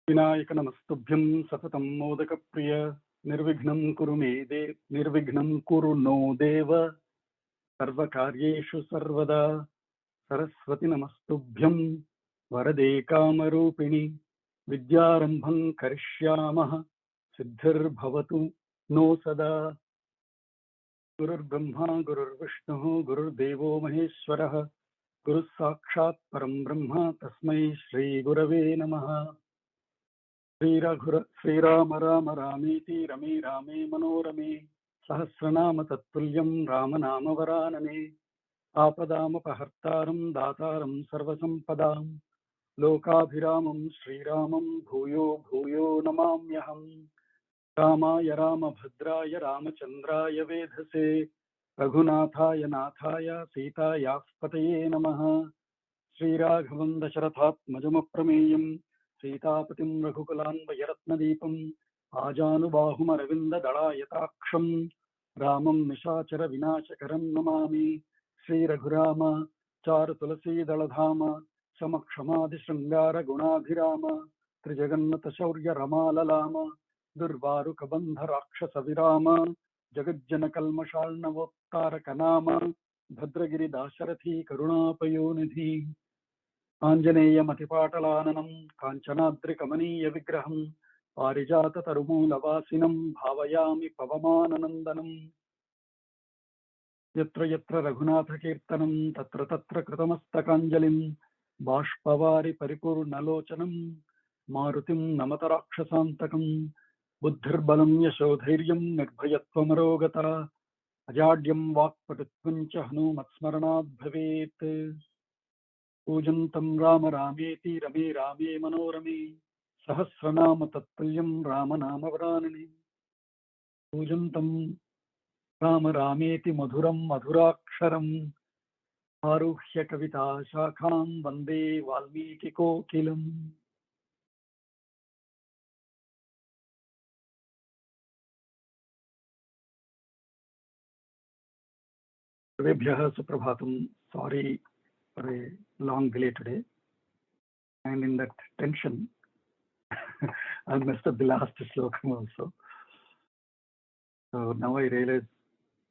विनायक नमस्तुभ्यं सततं मोदकप्रिय निर्विघ्नं कुरु नो देव सर्वकार्येषु सर्वदा सरस्वती नमस्तुभ्यं वरदे कामरूपिणि विद्यारम्भं करिष्यामः सिद्धिर्भवतु नो सदा। गुरुर्ब्रह्मा गुरुर्विष्णुः गुरुर्देवो महेश्वरः गुरुः साक्षात् परं ब्रह्म तस्मै श्रीगुरवे नमः। श्रीराम राम रामेति रमे रामे मनोरमे सहस्रनाम तत्तुल्यं रामनाम वरानने आपदामपहर्तारं दातारं सर्वसम्पदां लोकाभिरामं श्रीरामं भूयो भूयो नमाम्यहम्। रामाय रामभद्राय रामचन्द्राय वेधसे रघुनाथाय नाथाय सीतायाः पतये नमः। श्रीराघवं दशरथात्मजमप्रमेयं सीतापतिं रघुकुलान्वयरत्नदीपम् आजानुबाहुमरविन्ददलायताक्षं रामं निशाचरविनाशकरं नमामि। श्रीरघुराम चारुतुलसीदलधाम समक्षमादिशृङ्गारगुणाभिराम त्रिजगन्नतशौर्यरमाललाम दुर्वारुकबन्धराक्षसविराम जगज्जनकल्मषार्णवोत्तारकनाम भद्रगिरिदाशरथी करुणापयोनिधि आञ्जनेयमतिपाटलाननं काञ्चनाद्रिकमनीयविग्रहं पारिजाततरुमूलवासिनं भावयामि पवमाननन्दनं। यत्र यत्र रघुनाथकीर्तनं तत्र तत्र कृतमस्तकाञ्जलिं बाष्पवारि परिपूर्णलोचनं मारुतिं नमत राक्षसान्तकं। बुद्धिर्बलं यशोधैर्यं निर्भयत्वमरोगता अजाड्यं वाक्पटुत्वं च हनूमत्स्मरणात् भवेत्। पूजन्तं राम रामेति रमे रामे मनोरमे सहस्रनाम तत्तुल्यं रामनामवरानने पूजन्तं राम रामेति मधुरं मधुराक्षरम् आरुह्य कविता शाखां वन्दे वाल्मीकिकोकिलम्। सर्वेभ्यः सुप्रभातं। Sorry for a long delay today, and in that tension I messed up the last slokam also. So now I realize,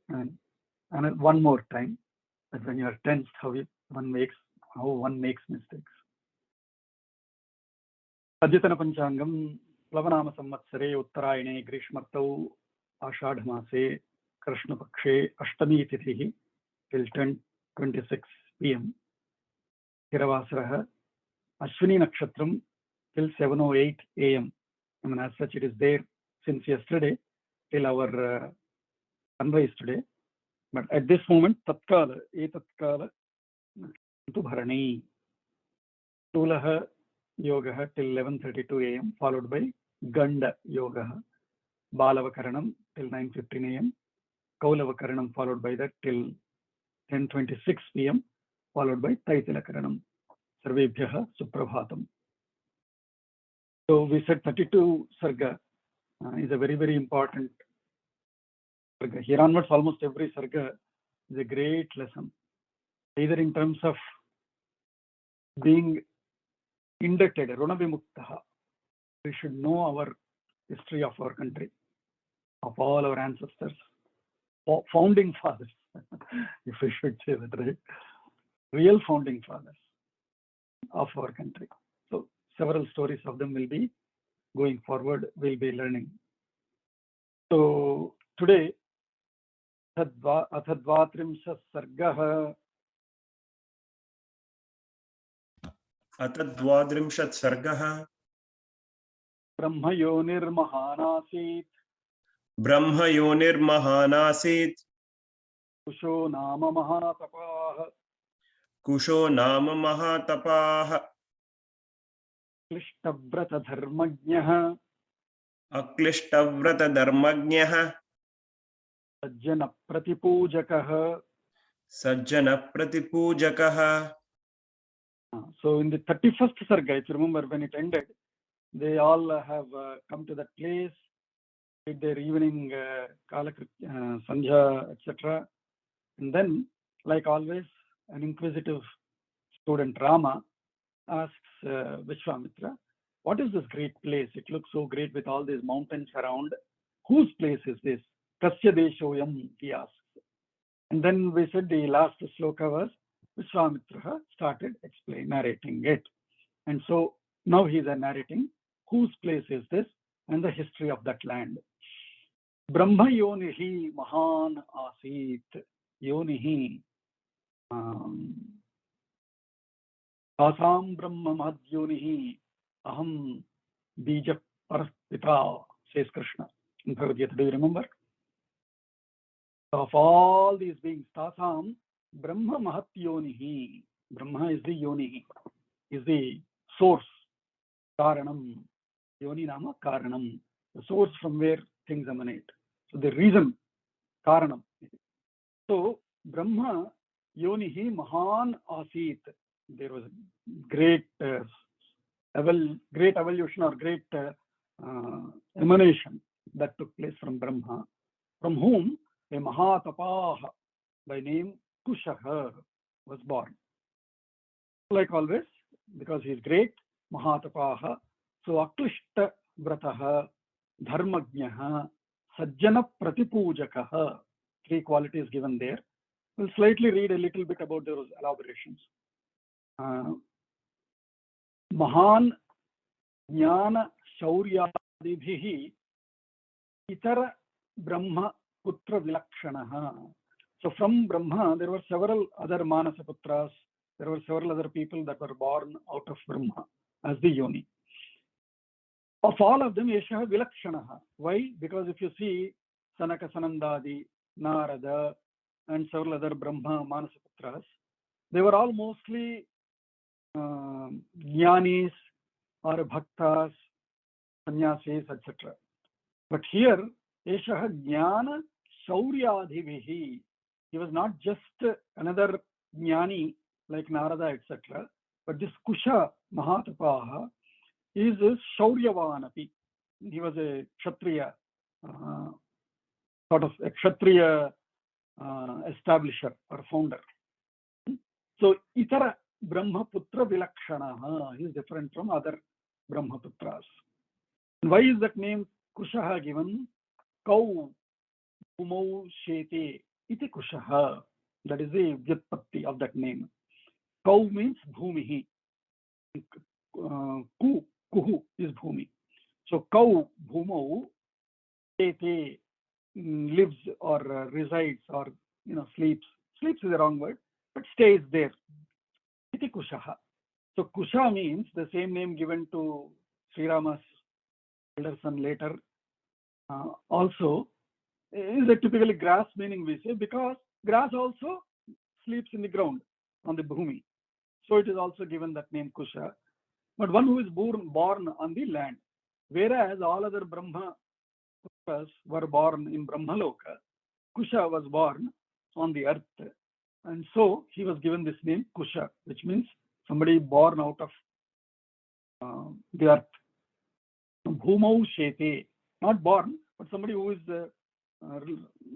and one more time, that when you are tensed, how one makes mistakes. अद्यतन पंचांगम प्लवनाम संवत्सरे उत्तरायणे ग्रीष्मर्तौ आषाढ़मासे कृष्णपक्षे अष्टमी तिथिः till 10:26 PM. हिरवासरः Ashwini नक्षत्रम till 7:08 AM. I mean, as such, it is there since yesterday till our sunrise today. But at this moment, tatkala tu bharani. Stulaha Yoga till 11:32 AM, followed by Ganda Yoga. Balavakaranam till 9:15 AM. Kaulavakaranam followed by that till 10:26 PM, followed by Taitilakaranam. Sarvebhyah Suprabhatam. So we said 32 Sarga is a very, very important Sarga. Here onwards, almost every Sarga is a great lesson, either in terms of being indebted, Runavimuktaha. We should know our history of our country, of all our ancestors, founding fathers, if we should say that, right? Real founding fathers of our country. So several stories of them will be going forward, we'll be learning. So today, अथद्वात्रिंशः सर्गः अतद्वात्रिंशत् सर्गः ब्रह्मयोनिर्महानासीत् कुशो नाम महातपाः अक्लिष्टव्रतधर्मज्ञः सज्जनप्रतिपूजकः. So in the 31st Sarga, if you remember when it ended, they all have come to that place, did their evening Sandhya, etc. And then, like always, an inquisitive student Rama asks Vishwamitra, what is this great place? It looks so great with all these mountains around. Whose place is this? Kasya deshoyam, he asks. And then we said the last sloka was Vishwamitra started narrating it. And so now he is narrating whose place is this and the history of that land. Brahma yonihi mahan asit. Yonihi asam brahma madhyonihi aham bija paraspita, says Krishna in Bhagavad Gita. Do you remember? Of all these beings, tasam brahma mahatyonihi. Brahma is the yonihi, is the source. Karanam. Yoni nama karanam. The source from where things emanate. So the reason, karanam. So Brahma yonihi mahan asit. There was great evolution or great emanation that took place from Brahma, from whom a Mahatapaha by name Kushaha was born. Like always, because he is great, Mahatapaha. So Aklishta Vrataha, Dharmagnaha, Sajjana Pratipujakaha. 3 qualities given there. We'll slightly read a little bit about those elaborations. Mahan Jnana Shauryadibhihi Itara Brahma Putra Vilakshanaha. So from Brahma, there were several other Manasa Putras. There were several other people that were born out of Brahma as the Yoni. Of all of them, Yesha Vilakshanaha. Why? Because if you see Sanaka Sanandadi, Narada, and several other Brahma Manasa Putras, they were all mostly Jnanis or Bhaktas, Sannyasis, etc. But here, Yesha Jnana Shauryadhivihi. He was not just another Jnani like Narada, etc. But this Kusha Mahatapaha is Shauryavanapi. He was a Kshatriya, sort of a Kshatriya establisher or founder. So Itara Brahmaputra Vilakshanaha, he is different from other Brahmaputras. Why is that name Kushaha given? Kau Bhumau Shete iti Kushaha. That is the vyatpatti of that name. Kau means Bhumihi. Kuhu is Bhumi. So Kau Bhumau Shete lives or resides or sleeps. Sleeps is the wrong word, but stays there. Iti Kushaha. So Kusha means the same name given to Sri Rama's elder son later. Also is a typically grass meaning we say, because grass also sleeps in the ground on the Bhumi. So it is also given that name Kusha. But one who is born on the land. Whereas all other Brahma Putras were born in Brahmaloka, Kusha was born on the earth. And so he was given this name Kusha, which means somebody born out of the earth. Bhumau Shete, not born, but somebody who is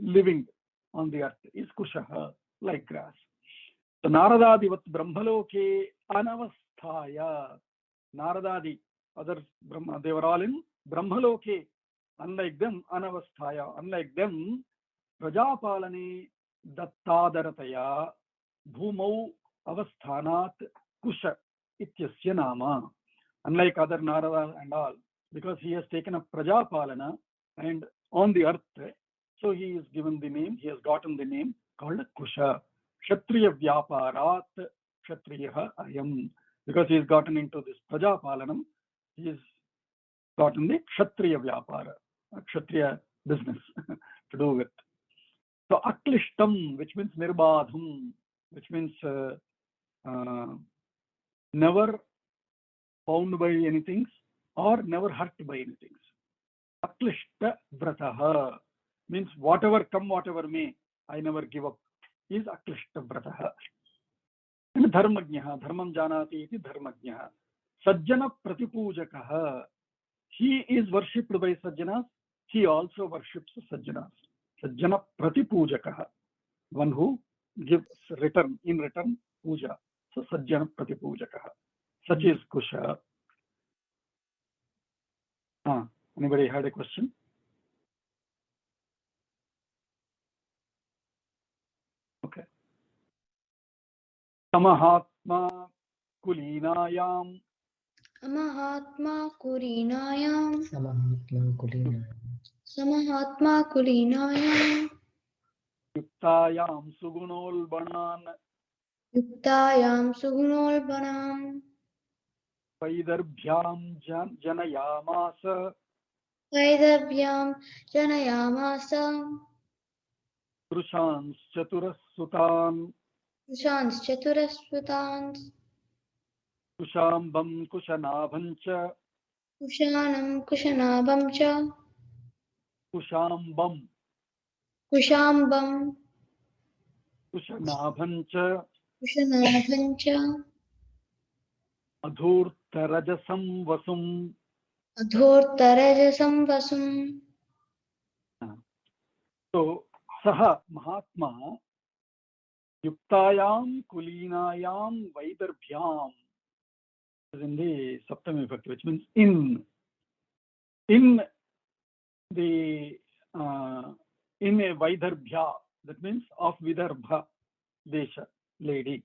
living on the earth is Kushaha, like grass. So Naradadivat Brahmaloke Anavasthaya. Naradadi, other Brahma, they were all in Brahmaloke. Unlike them, Anavasthaya. Unlike them, Prajapalane Dattadarataya Bhumau Avasthanat Kusha Ityasya Nama. Unlike other Narada and all, because he has taken up Prajapalana and on the earth, so he is given the name, he has gotten the name called Kusha. Kshatriya Vyaparat Kshatriya Ayam. Because he has gotten into this Prajapalanam, he has gotten the Kshatriya Vyapara, Kshatriya business to do with. So Aklishtam, which means Nirbadham, which means never bound by anything or never hurt by anything. Aklishta Vrataha means whatever come, whatever may, I never give up, is Aklishta Vrataha. And Dharmagnaha, Dharmam Janati iti Dharmagnaha. Sajjana Pratipujakaha. He is worshipped by Sajjanas, he also worships Sajjanas. Sajjana Pratipujakaha. One who gives in return, puja. So Sajjana Pratipujakaha. Such is Kusha. Anybody had a question? Okay. Samahatma Kulinayam Amahatma Kulinayam Samahatma Kulinayam Yuktayam Sugunolbanan Yuktayam Sugunolbanam Vaidarbhyam Janayamasa Vaidabhyam Janayamasa Prushans Chaturasutan Kushans Chaturasvutans Kushambam Kushanabhancha Kushanam Kushanabam cha Kushambam Kushambam Kushanabhancha Kushanabam cha Adhurtarajasam Vasum. Adhortarajasam Vasum. So Saha Mahatma Yuktayam Kulinayam Vaidarbhyam is in the Saptami Vibhakti, which means in the in a Vaidarbhya, that means of Vidarbha Desha lady.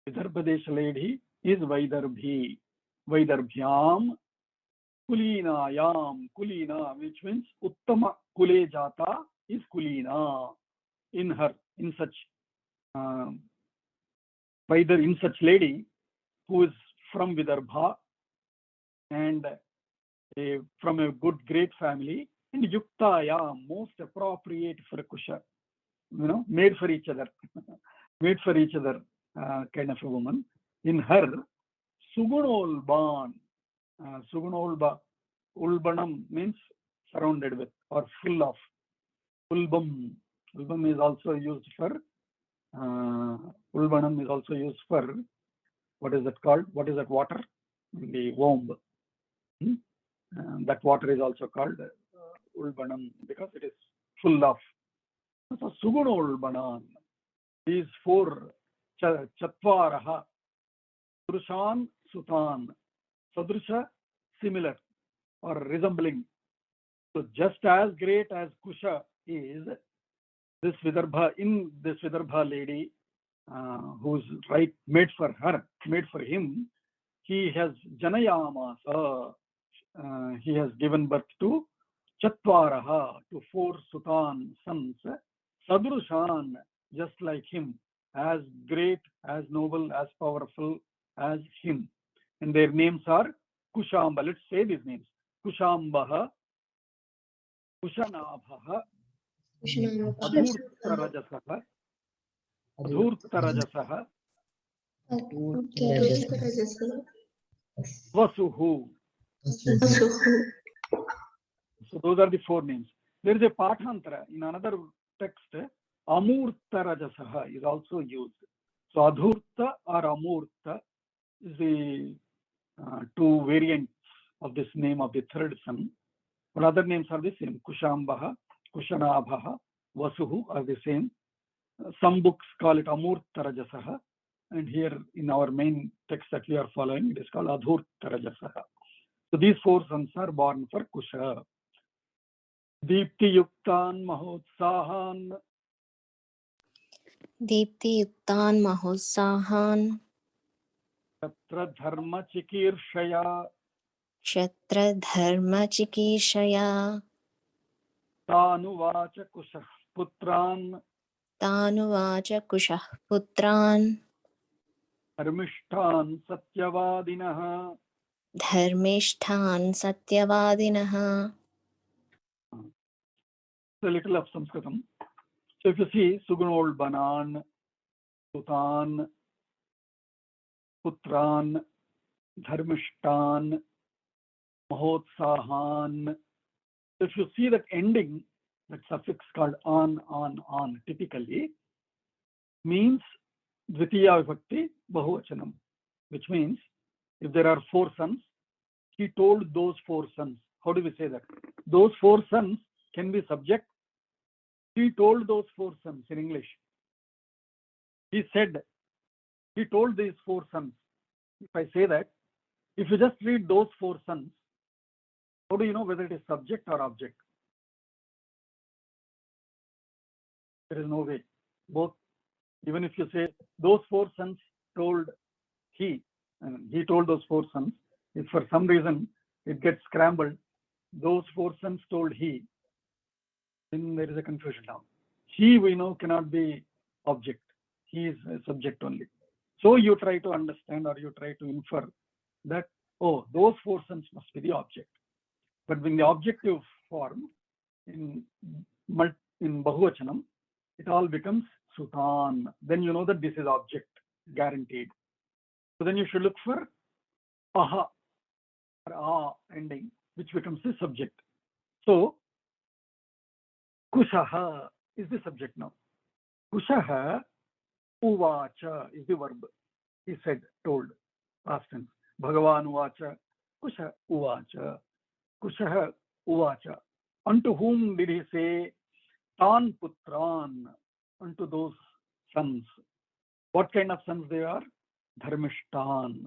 Vidarbha Desha lady is Vaidarbhi. Vaidarbhyam Kulinayam, Kulina, which means Uttama Kule Jata is Kulina. In her, in such in such lady who is from Vidarbha and from a good great family, and Yuktaya, most appropriate for Kusha, made for each other, made for each other kind of a woman. In her, Sugunolban, Sugunolba, Ulbanam means surrounded with or full of. Ulbam, Ulbam is also used for, Ulbanam is also used for, what is that called? What is that water? The womb. That water is also called Ulbanam because it is full of. So Sugunolbanan, these four Chatvaraha, Purushan Sutan, Sadrusha, similar or resembling. So just as great as Kusha is, this Vidarbha, in this Vidarbha lady, who's right, made for her, made for him, he has Janayamasa, he has given birth to Chatvaraha, to four Sutan sons, Sadrushan, just like him, as great, as noble, as powerful as him. And their names are Kushamba. Let's say these names. Kushambaha, Kushanabhaha, Adhurtarajasaha, Adhurtarajasaha, Vasuhu. So those are the four names. There is a Pathantara in another text. Amurtarajasaha is also used. So Adhurta or Amurta is the two variants of this name of the third son. But other names are the same. Kushambaha, Kushanabhaha, Vasuhu are the same. Some books call it Amurtarajasaha. And here in our main text that we are following, it is called Adhurtarajasaha. So these four sons are born for Kusha. Deepti Yuktan Mahotsahan. Deepti Yuktan Mahotsahan Shatra Dharma Chikirshaya. Shatra Dharma Chikishaya Tanuvacha Kushah Putran. Tanuvacha Kushah Putran Dharmishtan Satyavadinaha. Dharmishtan Satyavadinaha. A little of Sanskritam. So if you see Sugunolbanan, Sutan, Putran, Dharmishtan, Mahotsahan. If you see that ending, that suffix called on, typically means Dvitiya Vibhakti Bahuvachanam, which means if there are four sons, he told those four sons. How do we say that? Those four sons can be subject. He told those four sons in English. He said, he told these four sons. If I say that, if you just read those four sons, How do you know whether it is subject or object? There is no way. Both, even if you say those four sons told he, and he told those four sons, if for some reason it gets scrambled, those four sons told he, then there is a confusion now. He, we know, cannot be object. He is a subject only. So you try to understand, or you try to infer that, oh, those four sons must be the object. But when the objective form in Bahuvachanam, it all becomes Sutan. Then you know that this is object, guaranteed. So then you should look for aha or ah ending, which becomes the subject. So Kushaha is the subject now. Kushaha uvacha is the verb. He said, told, past tense. Bhagavan uvacha, Kusha uvacha. Kushaha uvacha. Unto whom did he say? Tan putran. Unto those sons. What kind of sons they are? Dharmishtan.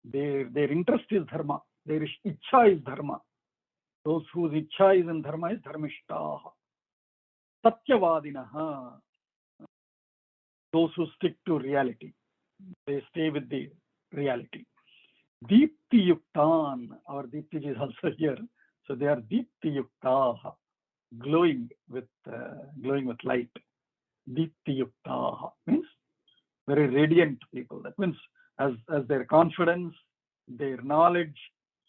Their interest is dharma. Their ichha is dharma. Those whose ichha is in dharma is dharmishtaha. Satyavadinaha. Those who stick to reality. They stay with the reality. Deepti yuktan. Our Deepti is also here. So they are Deepti yuktaha. Glowing with light. Deepti yuktaha means very radiant people. That means as their confidence, their knowledge,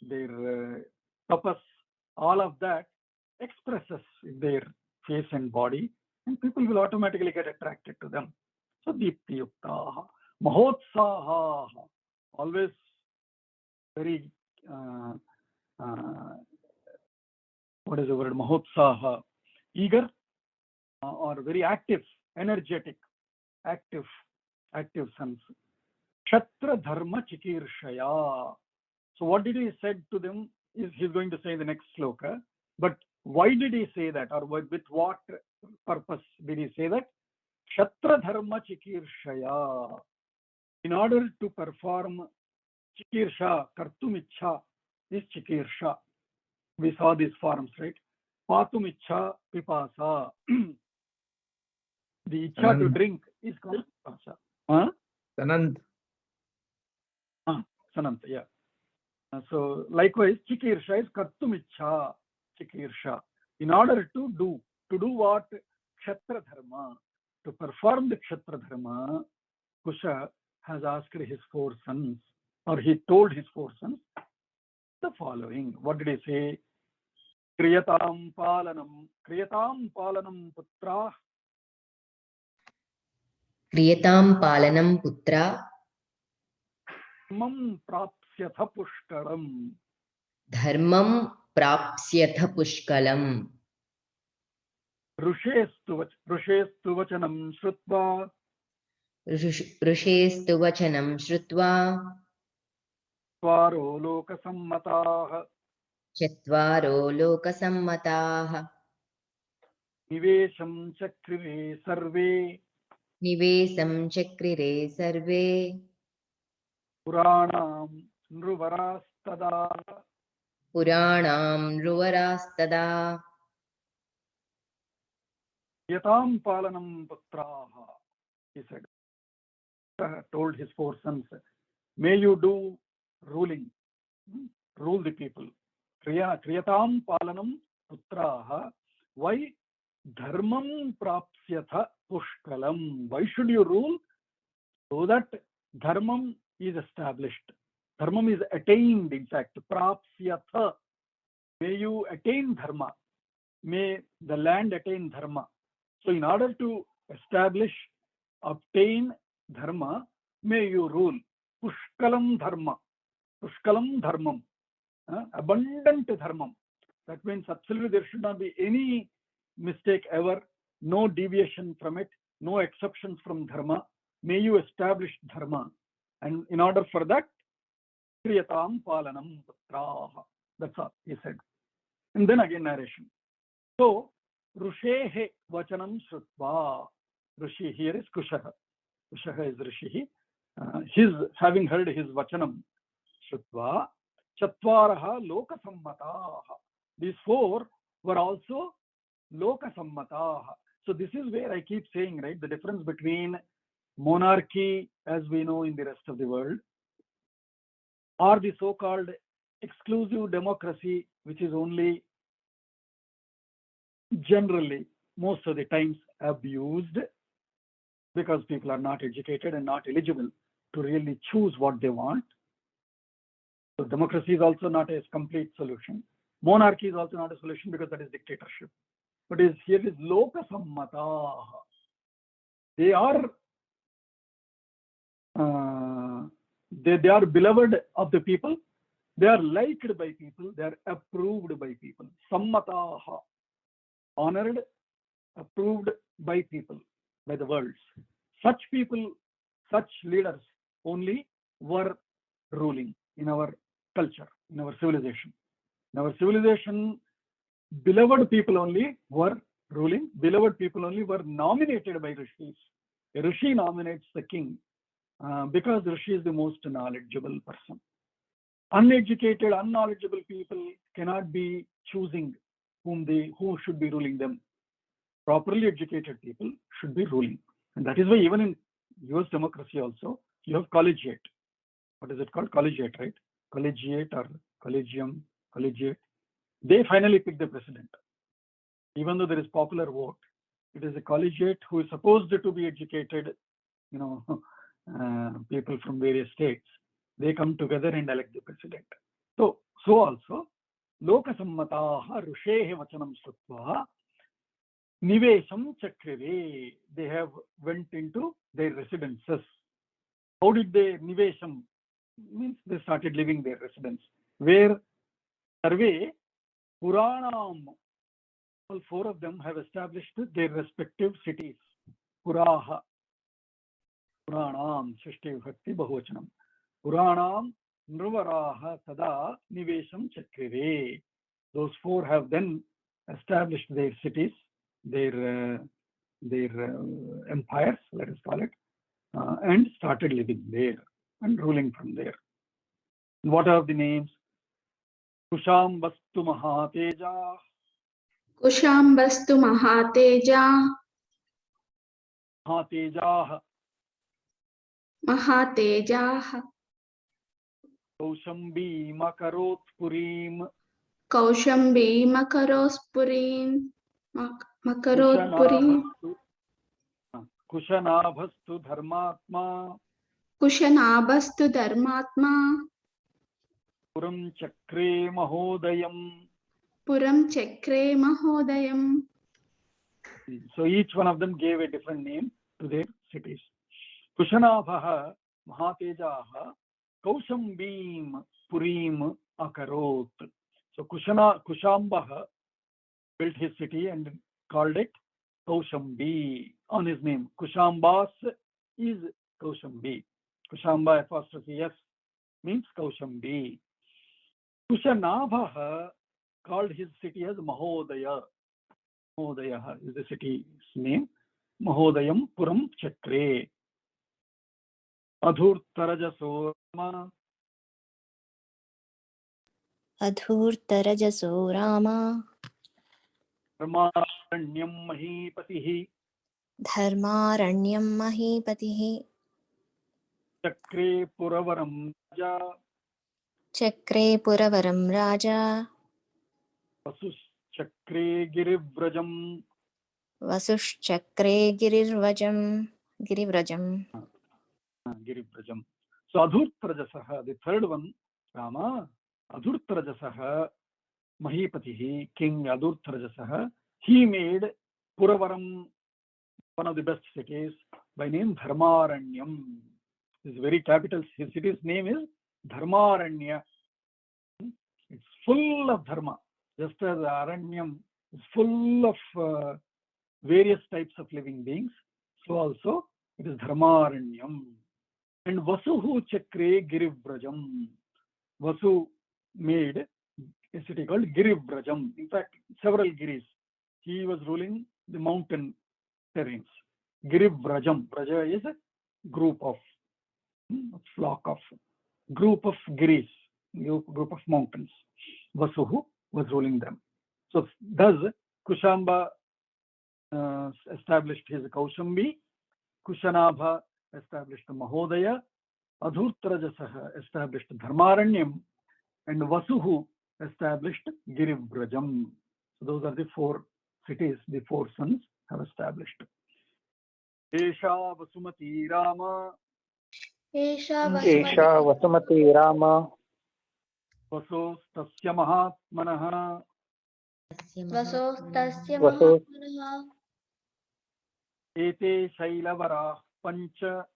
their tapas, all of that expresses in their face and body, and people will automatically get attracted to them. So Deepti yuktaha. Mahotsaha. Always very what is the word? Mahotsaha. Eager or very active, energetic, active sons. Kshatra dharma chikirshaya. So what did he said to them is he's going to say in the next sloka. But why did he say that, or with what purpose did he say that? Kshatra dharma chikirshaya. In order to perform chikirsha, kartumicha is chikirsha. We saw these forms, right? Patumicha pipasa. The icha to drink is called pipasa. Sanant. Sanant, yeah. So likewise, chikirsha is kartumicha, chikirsha. In order to do what? Kshatra dharma. To perform the kshatra dharma, Kusha has asked his four sons, or he told his four sons the following. What did he say? Kriyatam palanam putra. Kriyatam palanam putra. Dharmam prapsyatha pushkalam. Dharmam prapsyatha pushkalam. Rushestu vachanam shrutva. Rushestu vachanam shrutva. Tvaro lokasammatah. Chatvaro lokasammatah. Nivesham chakrire sarve. Nivesam chakrire sarve. Puranam nruvarastada. Puranam ruvarastada. Yatam palanam putraha. He said, told his four sons, may you do ruling, rule the people. Kriyatam palanam putraha. Why? Dharmam prapsyatha pushkalam. Why should you rule? So that dharmam is established. Dharmam is attained, in fact. Prapsyatha. May you attain dharma. May the land attain dharma. So in order to establish, obtain dharma, may you rule. Pushkalam dharma. Pushkalam dharmam. Abundant dharmam. That means absolutely there should not be any mistake ever, no deviation from it, no exceptions from dharma. May you establish dharma. And in order for that, kriyatam palanam putraha. That's all he said. And then again narration. So, Rushehe vachanam shrutva. Rishi here is Kushaha. Kushaha is Rishi. His having heard his vachanam shrutva. Chatvaraha Lokasammataha. These four were also Lokasammataha. So this is where I keep saying, right, the difference between monarchy as we know in the rest of the world, or the so-called exclusive democracy, which is only generally most of the times abused because people are not educated and not eligible to really choose what they want. So democracy is also not a complete solution. Monarchy is also not a solution because that is dictatorship. But here is Lokasammata. They are they are beloved of the people. They are liked by people. They are approved by people. Sammataha, honored, approved by people, by the world. Such people, such leaders only were ruling in our culture, in our civilization. In our civilization, beloved people only were ruling. Beloved people only were nominated by rishis. A rishi nominates the king because the rishi is the most knowledgeable person. Uneducated, unknowledgeable people cannot be choosing who should be ruling them. Properly educated people should be ruling. And that is why even in US democracy also, you have collegiate. What is it called? Collegiate, right? Collegiate or collegium, collegiate. They finally pick the president. Even though there is popular vote, it is a collegiate who is supposed to be educated, people from various states. They come together and elect the president. So also, Lokasammataha Rushehe Vachanam Srutva Nivesham Chakrire. They have went into their residences. How did they Nivesham? Means they started living their residence. Where Sarve Puranam, all four of them have established their respective cities. Puraha, Puranam, Shishti Bhakti Bahuvachanam. Puranam Nruvaraha Tada Nivesham Chakrire. Those four have then established their cities, their empires, let us call it, and started living there and ruling from there. What are the names? Kushambastu Mahateja. Kushambastu Mahateja. Mahatejah. Mahatejah. Kaushambi Makarot Purim. Kaushambi Makarospurim. Makarotpurim. Kushanabhastu Dharmatma. Kushanabhastu Dharmatma. Puram Chakre Mahodayam. Puram Chakre Mahodayam. So each one of them gave a different name to their cities. Kushanabha Mahatejaha Kaushambim Purim Akarot. So Kushambha built his city and called it Kaushambi on his name. Kushambas is Kaushambi. Kushamba apostrophe S means Kaushambi. Kushanabha called his city as Mahodaya. Mahodaya is the city's name. Mahodayam Puram Chakre. Adhurtarajaso Rama. Adhurtarajaso Rama. Dharmaranyam Mahipatihi. Dharmaranyam Mahipatihi. Chakre Puravaram Raja. Chakre Puravaram Raja. Vasushchakre Girivrajam. Vasushchakre Girivrajam. Girivrajam. So Adhurtarajasaha, the third one, Rama, Adhurtarajasaha Mahipatihi, King Adhurtarajasaha, he made Puravaram one of the best cities by name Dharmaranyam. His very capital, his city's name is Dharmaranya. It's full of dharma, just as Aranyam is full of various types of living beings. So also it is Dharmaranyam. And Vasuhu Chakre Girivrajam. Vasu made a city called Girivrajam. In fact, several Giris. He was ruling the mountain terrains. Girivrajam. Vraja is a group of, flock of, group of Giris. group of mountains. Vasuhu was ruling them. So thus Kushamba established his Kaushambi, Kushanabha established Mahodaya, Adhurtrajasah established Dharmaranyam, and Vasuhu established Girivrajam. So those are the 4 cities the 4 sons have established. Esha Vasumati Rama, Esha Esha Vasumati Rama, Vasostasya Mahatmanah, Vasostasya Vasos Mahatmanah, Ete Shailavarah Pancha,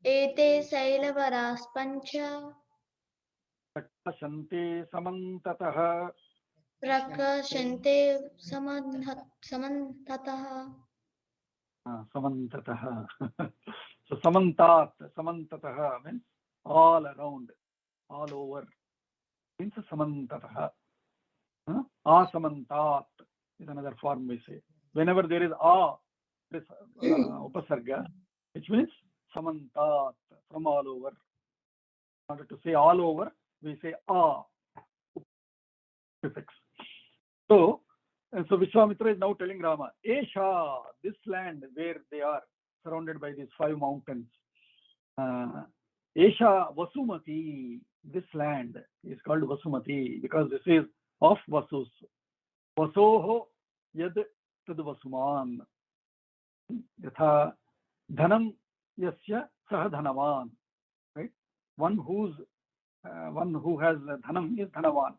Ete Sailavaraः Pancha, Prakashante Samantatah, Prakashante Samantatah. Samantatah. So Samantatah means all around, all over. Means Samantatah. Asamantat is another form we say. Whenever there is this upasarga, which means Samantat, from all over. In order to say all over, we say prefix. So Vishwamitra is now telling Rama, Esha, this land where they are surrounded by these 5 mountains. Esha Vasumati, this land is called Vasumati because this is of Vasus. Vasoho yad tad Vasuman. Yatha dhanam yasya saha dhanavan. Right? One who has dhanam is dhanavan.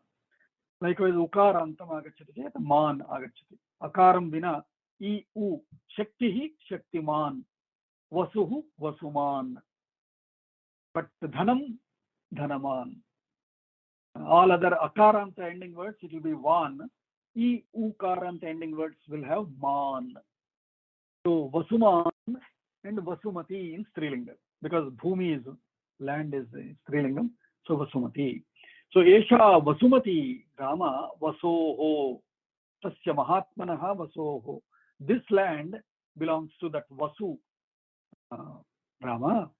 Likewise, ukarantam agacchati chet man agacchati. Akaram vina I u shaktihi shaktiman. Vasuhu vasuman. But dhanam dhanaman. All other akaranta ending words, it will be van. I ukaranta ending words will have man. So Vasuman and Vasumati in Strilingam, because Bhumi is land is Strilingam, so Vasumati. So Esha Vasumati Rama Vasoho Tasya Mahatmanaha Vasoho. This land belongs to that Vasu Rama.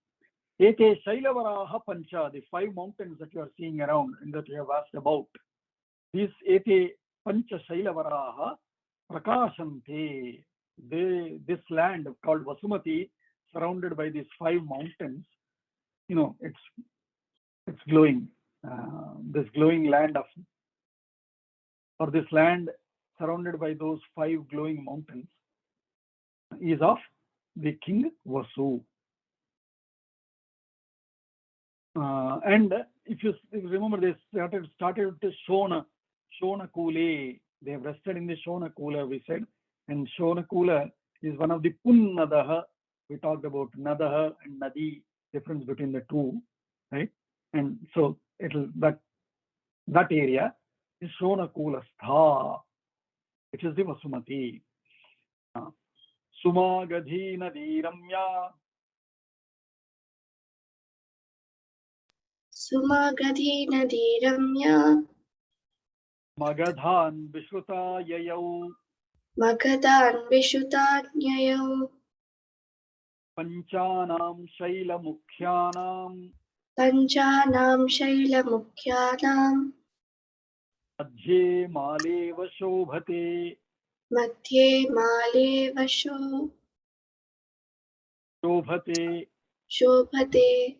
Ete Shailavaraha Pancha, the 5 mountains that you are seeing around and that you have asked about. These Ete Pancha Shailavaraha Prakashante. This land called Vasumati, surrounded by these 5 mountains, it's glowing. This glowing land this land surrounded by those 5 glowing mountains is of the king Vasu. And if you remember, they started with Shona Kule. They have rested in the Shona Kula, we said. And Shona Kula is one of the Punnadaha. We talked about Nadaha and Nadi, difference between the 2, right? And so that area is Shona Kula Stha, which is the Vasumati. Sumagadhi Nadi Ramya. Sumagadhi Nadi Ramya, Magadhan Vishruta Yayau. Magadhan Vishutanyayau, Panchanam Shaila Mukhyanam. Panchanam Shaila Mukhyanam, Madhye Maleva Shobhate. Madhye Male Vasho, Shobhate. Shobhate.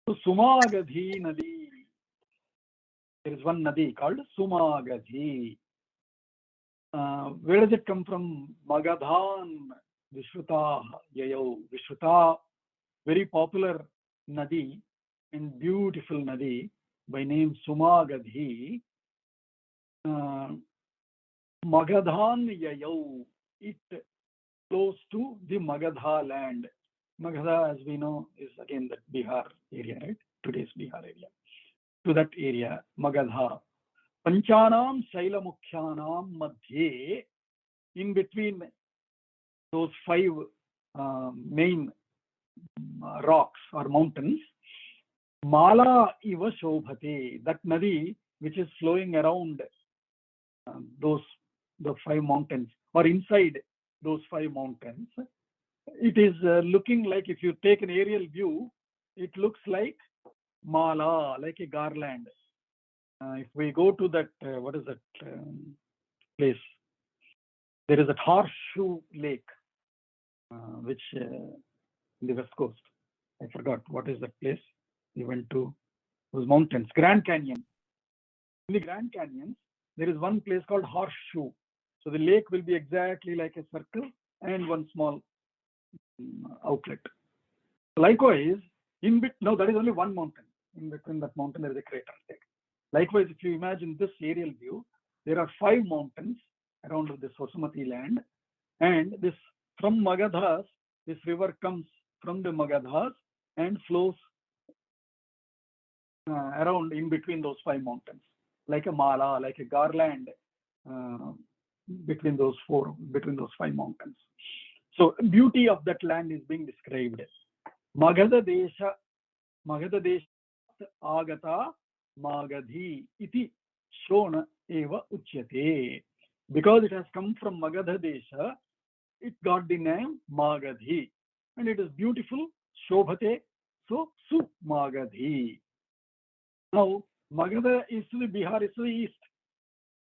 So Sumagadhi Nadi. There is one Nadi called Sumagadhi. Where does it come from? Magadhan Vishruta Yayau. Vishruta, very popular Nadi and beautiful Nadi by name Sumagadhi. Magadhan Yayau. It flows to the Magadha land. Magadha, as we know, is again that Bihar area, right? Today's Bihar area. To that area, Magadha. Panchanam Shaila Mukhyanam Madhye, in between those 5 main rocks or mountains, Mala Iva Shobhate, that Nadi which is flowing around the 5 mountains or inside those 5 mountains, it is looking like, if you take an aerial view, it looks like mala, like a garland. If we go to that, what is that place? There is a horseshoe lake, which in the west coast. I forgot what is that place. We went to those mountains, Grand Canyon. In the Grand Canyon, there is one place called Horseshoe. So the lake will be exactly like a circle and one small outlet. Likewise, now that is only one mountain. In between that mountain, there is a crater lake. Likewise, if you imagine this aerial view, there are 5 mountains around this Vasumati land, and this from Magadhas, this river comes from the Magadhas and flows around in between those 5 mountains, like a mala, like a garland between those 5 mountains. So beauty of that land is being described. Magadha desha agata Magadhi iti shona eva uchyate. Because it has come from Magadha desha, it got the name Magadhi, and it is beautiful. Shobhate, so Su Magadhi. Now Magadha is to the Bihar, is to the east,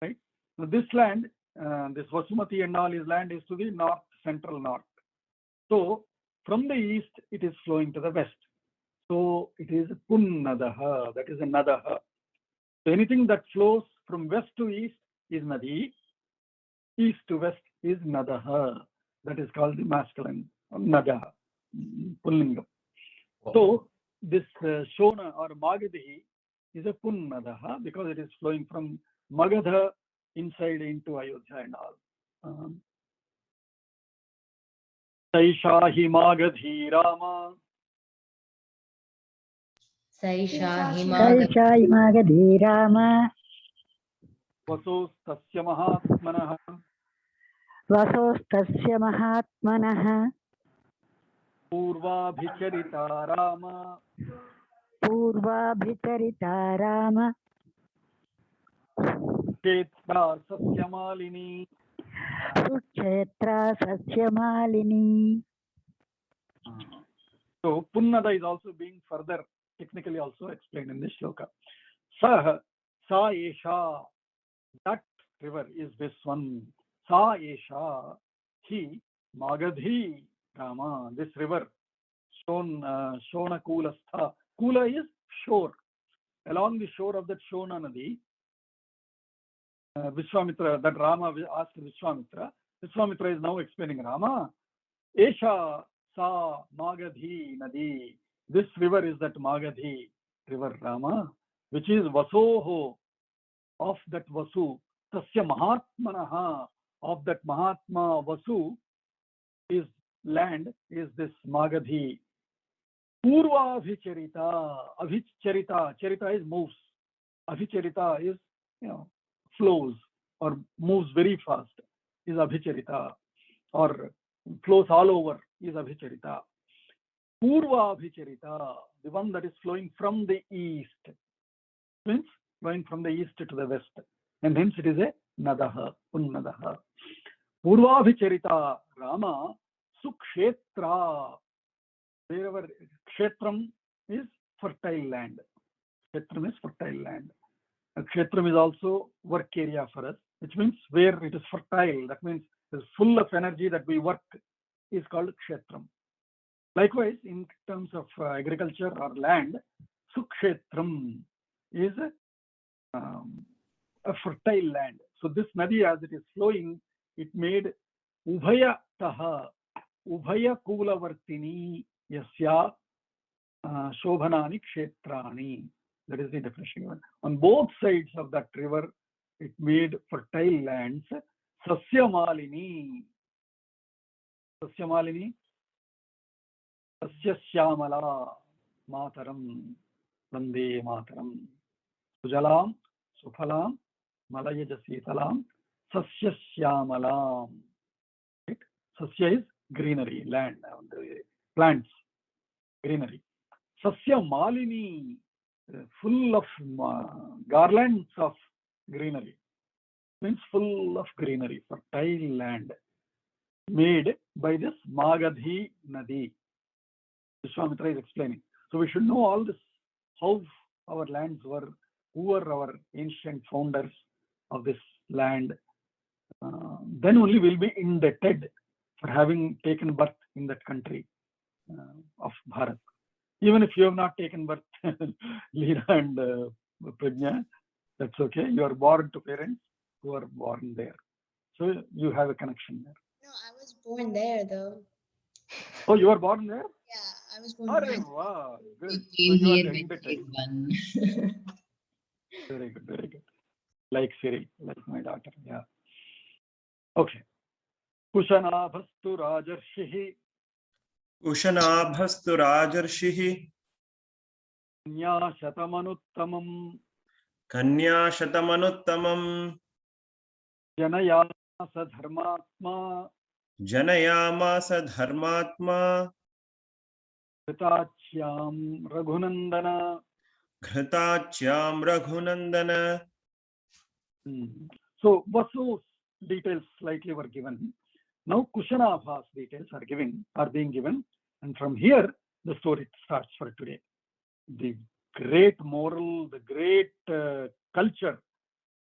right? Now this land, this Vasumati and all, his land is to the north, central north. So from the east, it is flowing to the west. So it is Punnadaha, that is a Nadaha. So anything that flows from west to east is Nadi, east to west is Nadaha. That is called the masculine, Nadaha, Pullingam. So this Shona or Magadhi is a Punnadaha because it is flowing from Magadha inside into Ayodhya and all. Saishahi Magadhi Rama. Saishahi Magadhi Rama. Vasostasya Mahatmanah. Vasostasya Mahatmanah. Purvabhicharita Rama. Purvabhicharita Rama. Kshetra Sasyamalini. Sukshetra Sasyamalini. So Punnada is also being further technically also explained in this shloka. Sa Esha, that river is this one. Sa Esha, he Magadhi Rama, this river. Shona Kulastha. Kula is shore. Along the shore of that Shona Nadi, Vishwamitra, that Rama asked Vishwamitra. Vishwamitra is now explaining Rama. Esha Sa Magadhi Nadi. This river is that Magadhi river, Rama, which is Vasoho, of that Vasu. Tasya Mahatmanaha, of that Mahatma Vasu, his land is this Magadhi. Purva Abhicharita. Abhicharita. Charita is moves. Abhicharita is, flows or moves very fast, is Abhicharita, or flows all over is Abhicharita. Purva Abhicharita, the one that is flowing from the east, means flowing from the east to the west, and hence it is a Nadaha, Punnadaha. Purva Abhicharita Rama Sukshetra, wherever Kshetram is fertile land. Kshetram is fertile land. Kshetram is also work area for us, which means where it is fertile, that means it is full of energy that we work, is called Kshetram. Likewise, in terms of agriculture or land, Sukshetram is a fertile land. So this Nadi, as it is flowing, it made Ubhaya Taha, Ubhaya Kulavartini Yasya Shobhanani Kshetrani. That is the definition given. On both sides of that river, it made fertile lands. Sasyamalini. Sasyamalini. Sasyashyamala Mataram. Vande Mataram. Sujalam, Suphalam, Malayajasitalam, Sasyashyamalam. Right? Sasya is greenery, land, plants, greenery. Sasyamalini, full of garlands of greenery, means full of greenery, fertile land, made by this Magadhi Nadi. Vishwamitra is explaining. So we should know all this how our lands were, who were our ancient founders of this land, then only we'll be indebted for having taken birth in that country of Bharat. Even if you have not taken birth, Leena and Prajna, that's okay. You are born to parents who are born there. So you have a connection there. No, I was born there though. Oh, you are born there? Yeah, I was born Arre, there. wow, good. So Came you are here the when indebted. he's one. Very good, very good. Like Siri, like my daughter. Yeah. Okay. Kushanabhastu Rajarshihi उशनाभस्तु राजर्षिः Nyashatamανuttamam कन्याशतमनुत्तमम् Janayasa Dharmatma जनयामास धर्मात्मा Kritachyam Raghunandana. घृताच्यां Raghunandan. So Vasu's details slightly were given. Now Kushanabha's details are being given, and from here the story starts for today. The great moral, the great culture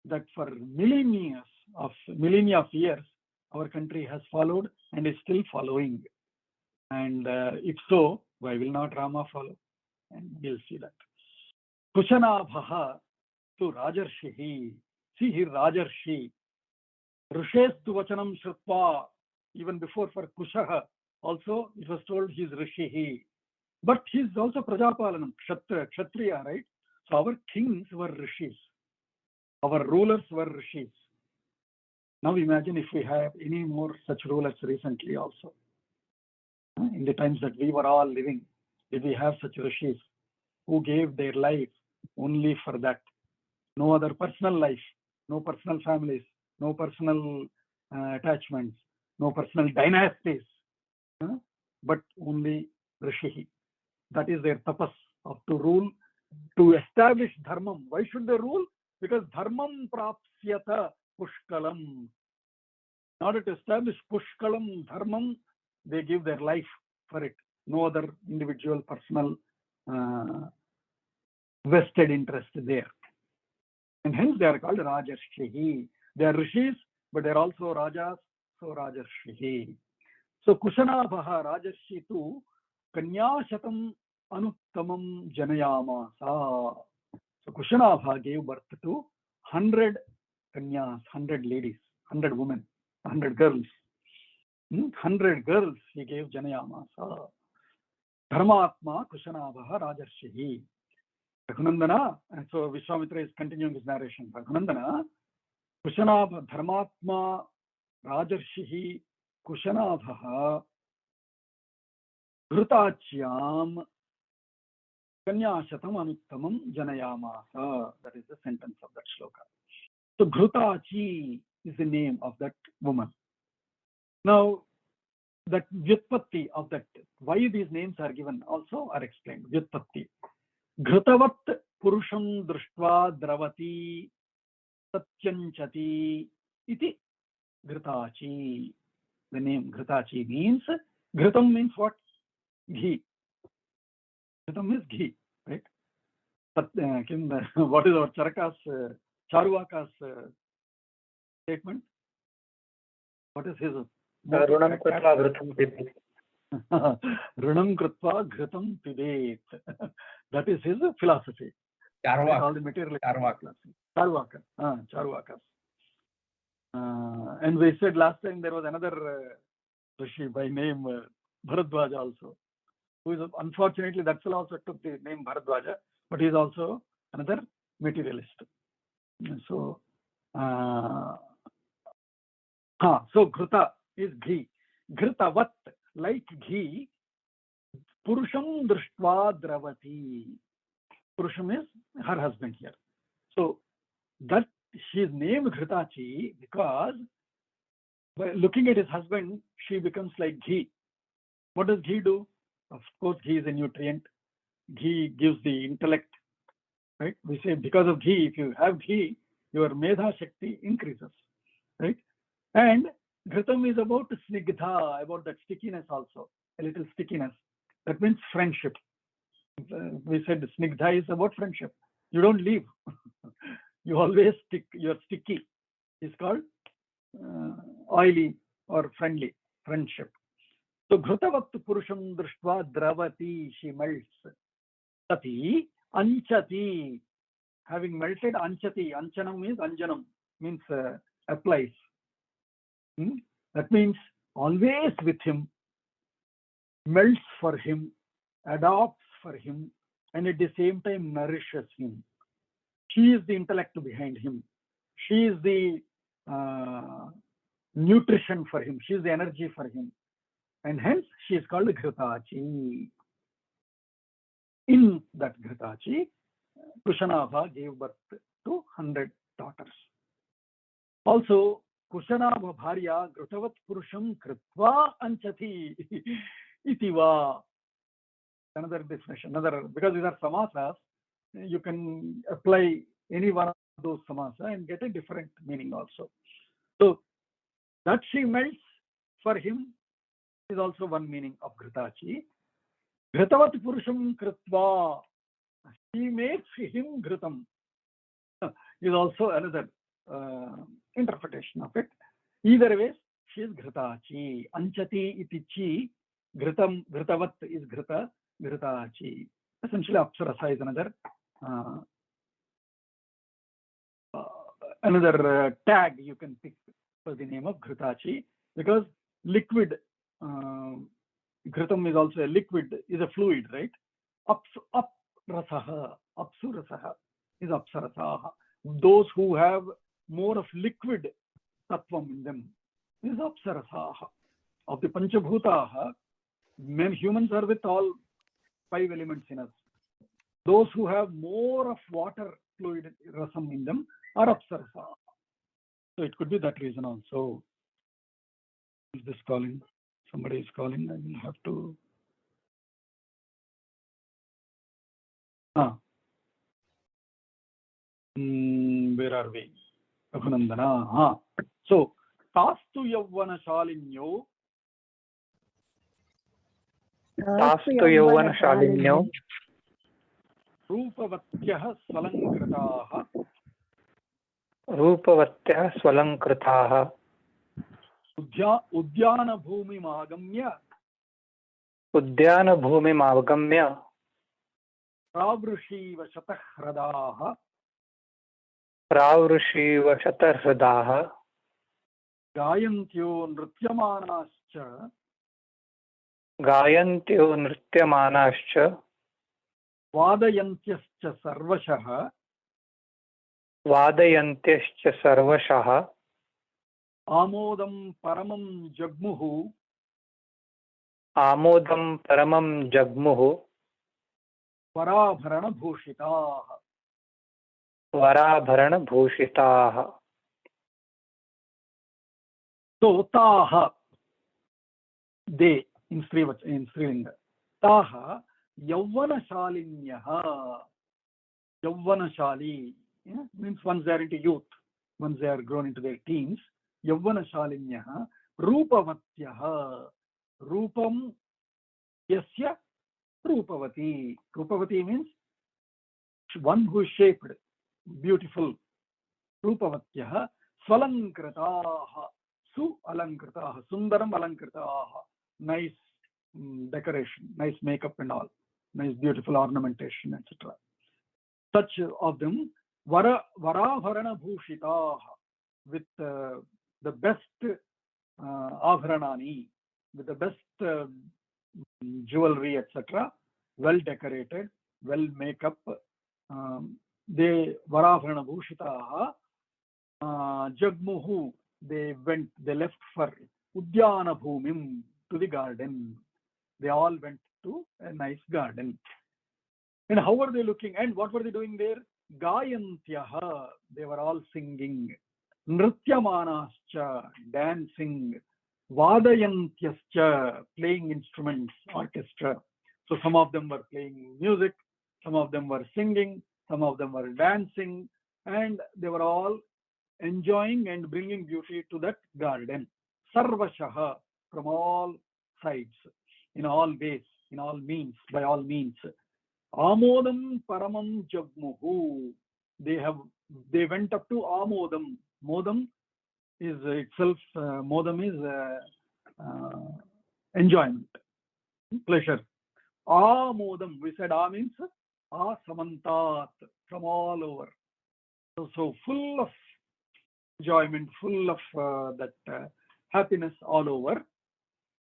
that for millennia of years our country has followed and is still following. And if so, why will not Rama follow? And we'll see that. Kushanabhaha to Rajarshihi. See here, Rajarshi. Rishestu Vachanam Shrutva. Even before for Kushaha, also it was told he is Rishihi. But he is also Prajapalanam, Kshatriya, right? So our kings were Rishis. Our rulers were Rishis. Now imagine if we have any more such rulers recently also. In the times that we were all living, did we have such Rishis who gave their life only for that? No other personal life, no personal families, no personal attachments, no personal dynasties, but only Rishihi. That is their tapas of to rule, to establish dharmam. Why should they rule? Because dharmam prapsyata pushkalam. In order to establish pushkalam dharmam, they give their life for it. No other individual personal vested interest there. And hence they are called Rajarshihi. They are Rishis, but they are also Rajas, so Rajarshihi. So Kushanabhaha Rajarshi tu Kanyashatam Anuttamam Janayamasa. So Kushanabha gave birth to 100 Kanyas, 100 ladies, 100 women, 100 girls. 100 girls he gave Janayamasa. Dharmatma Kushanabhaha Rajarshihi. Raghunandana, and so Vishwamitra is continuing his narration. Raghunandana, Kushanabha Dharmatma Rajarshihi Kushanabhaha Ghrutachyam Kanyashatam Anuttamam Janayamasa. That is the sentence of that shloka. So Ghrutachi is the name of that woman. Now, that Vyutpatti of that, why these names are given also are explained. Vyutpatti. Ghrutavat Purusham Drushtva Dravati Satyanchati iti Ghrutachi. The name Ghrutachi means, Ghritam means what? Ghee. Ghritam is ghee, right? But what is our Charvaka's statement? What is his? Runam Krutva Ghritam Pibet. Runam Krutva Ghritam Pibet. That is his philosophy. Charvaka. All the material. Charvaka. Charvakas. And we said last time there was another Rishi by name Bharadwaja also, who is unfortunately that fellow also took the name Bharadwaja, but he is also another materialist. So, so Ghruta is ghee. Ghrutavat, like ghee. Purusham Drushtva Dravati. Purusham is her husband here. So that she is named Ghrutachi because by looking at his husband, she becomes like ghee. What does ghee do? Of course, ghee is a nutrient. Ghee gives the intellect, right? We say because of ghee, if you have ghee, your Medha Shakti increases, right? And Ghritam is about snigdha, about that stickiness also, a little stickiness. That means friendship. We said snigdha is about friendship. You don't leave. You always stick. You're sticky. It's called oily or friendly friendship. So Ghrutavat Purusham Drishtva Dravati, she melts. Tati Anchati, having melted Anchati. Anchanam means Anjanam, means applies. That means always with him, melts for him, adopts for him, and at the same time nourishes him. She is the intellect behind him. She is the nutrition for him. She is the energy for him. And hence she is called Ghritachi. In that Ghritachi, Kushanabha gave birth to 100 daughters. Also, Kushanabha Bharya Ghrutavat Purusham Kritva Anchati Itiva. Another definition, because these are samasas, you can apply any one of those samasa and get a different meaning also. So that she melts for him is also one meaning of Ghritachi. Ghritavat Purusham Kritva, she makes him Ghritam, is also another interpretation of it. Either way, she is Ghritachi. Anchati iti chi, Ghritam, Ghritavat is Ghrita, Ghritachi. Essentially, Apsarasa is another tag you can pick for the name of Ghritachi, because liquid, Ghritam is also a liquid, is a fluid, right? Apsurasaha, Apsurasaha is Apsarasaha. Those who have more of liquid tattvam in them is Apsarasaha. Of the Panchabhutaha, men humans are with all 5 elements in us. Those who have more of water fluid rasam in them are Apsarasaha. So it could be that reason also. Is this calling? Somebody is calling. I will have to. Where are we? Abhinandana. So, Tastu Yavvana Shalinyo. Tastu Yavvana Shalinyo. Rupavatyah Swalankritaha. Rupavatyah Swalankritaha. Udyana Bhumi Magamya. Udyana Bhumi Magamya. Pravrushi Vashatah Pravrushi Vashatah. Gayantyo Nrityamanascha. Gayantyo Nrityamanascha. Vadayantyascha Sarvashah. Vadayantyascha Sarvashah. Amodam Paramam Jagmuhu. Amodam Paramam Jagmuhu. Varabharana Bhushitah. Varabharana Bhushitah. So Taha, they in Srilinga. Taha Yavvana Shalinyaha. Yavvana Shali, means once they are into youth, once they are grown into their teens. Yavvana Shalinyaha. Rupavatyaha. Rupam Yasya Rupavati. Rupavati means one who is shaped, beautiful. Rupavatyaha. Swalankritaha. Su Alankritaha. Sundaram Alankritaha. Nice decoration, nice makeup and all. Nice beautiful ornamentation, etc. Such of them, Varabharana Bhushitaha, with the best Avharanani, with the best jewelry, etc. Well decorated, well makeup. They Varabharana Bhushitaha. Jagmuhu, they left for Udyana Bhumim, to the garden. They all went to a nice garden. And how were they looking? And what were they doing there? Gayantyaha, they were all singing. Nrityamanascha, dancing. Vadayantyascha, playing instruments, orchestra. So some of them were playing music, some of them were singing, some of them were dancing, and they were all enjoying and bringing beauty to that garden. Sarvashaha, from all sides, in all ways, in all means, by all means. Amodam paramam jagmuhu. They went up to Amodam. Modam is itself, Modam is enjoyment, pleasure. Amodam, we said A means samantat, from all over. So full of enjoyment, full of that happiness all over.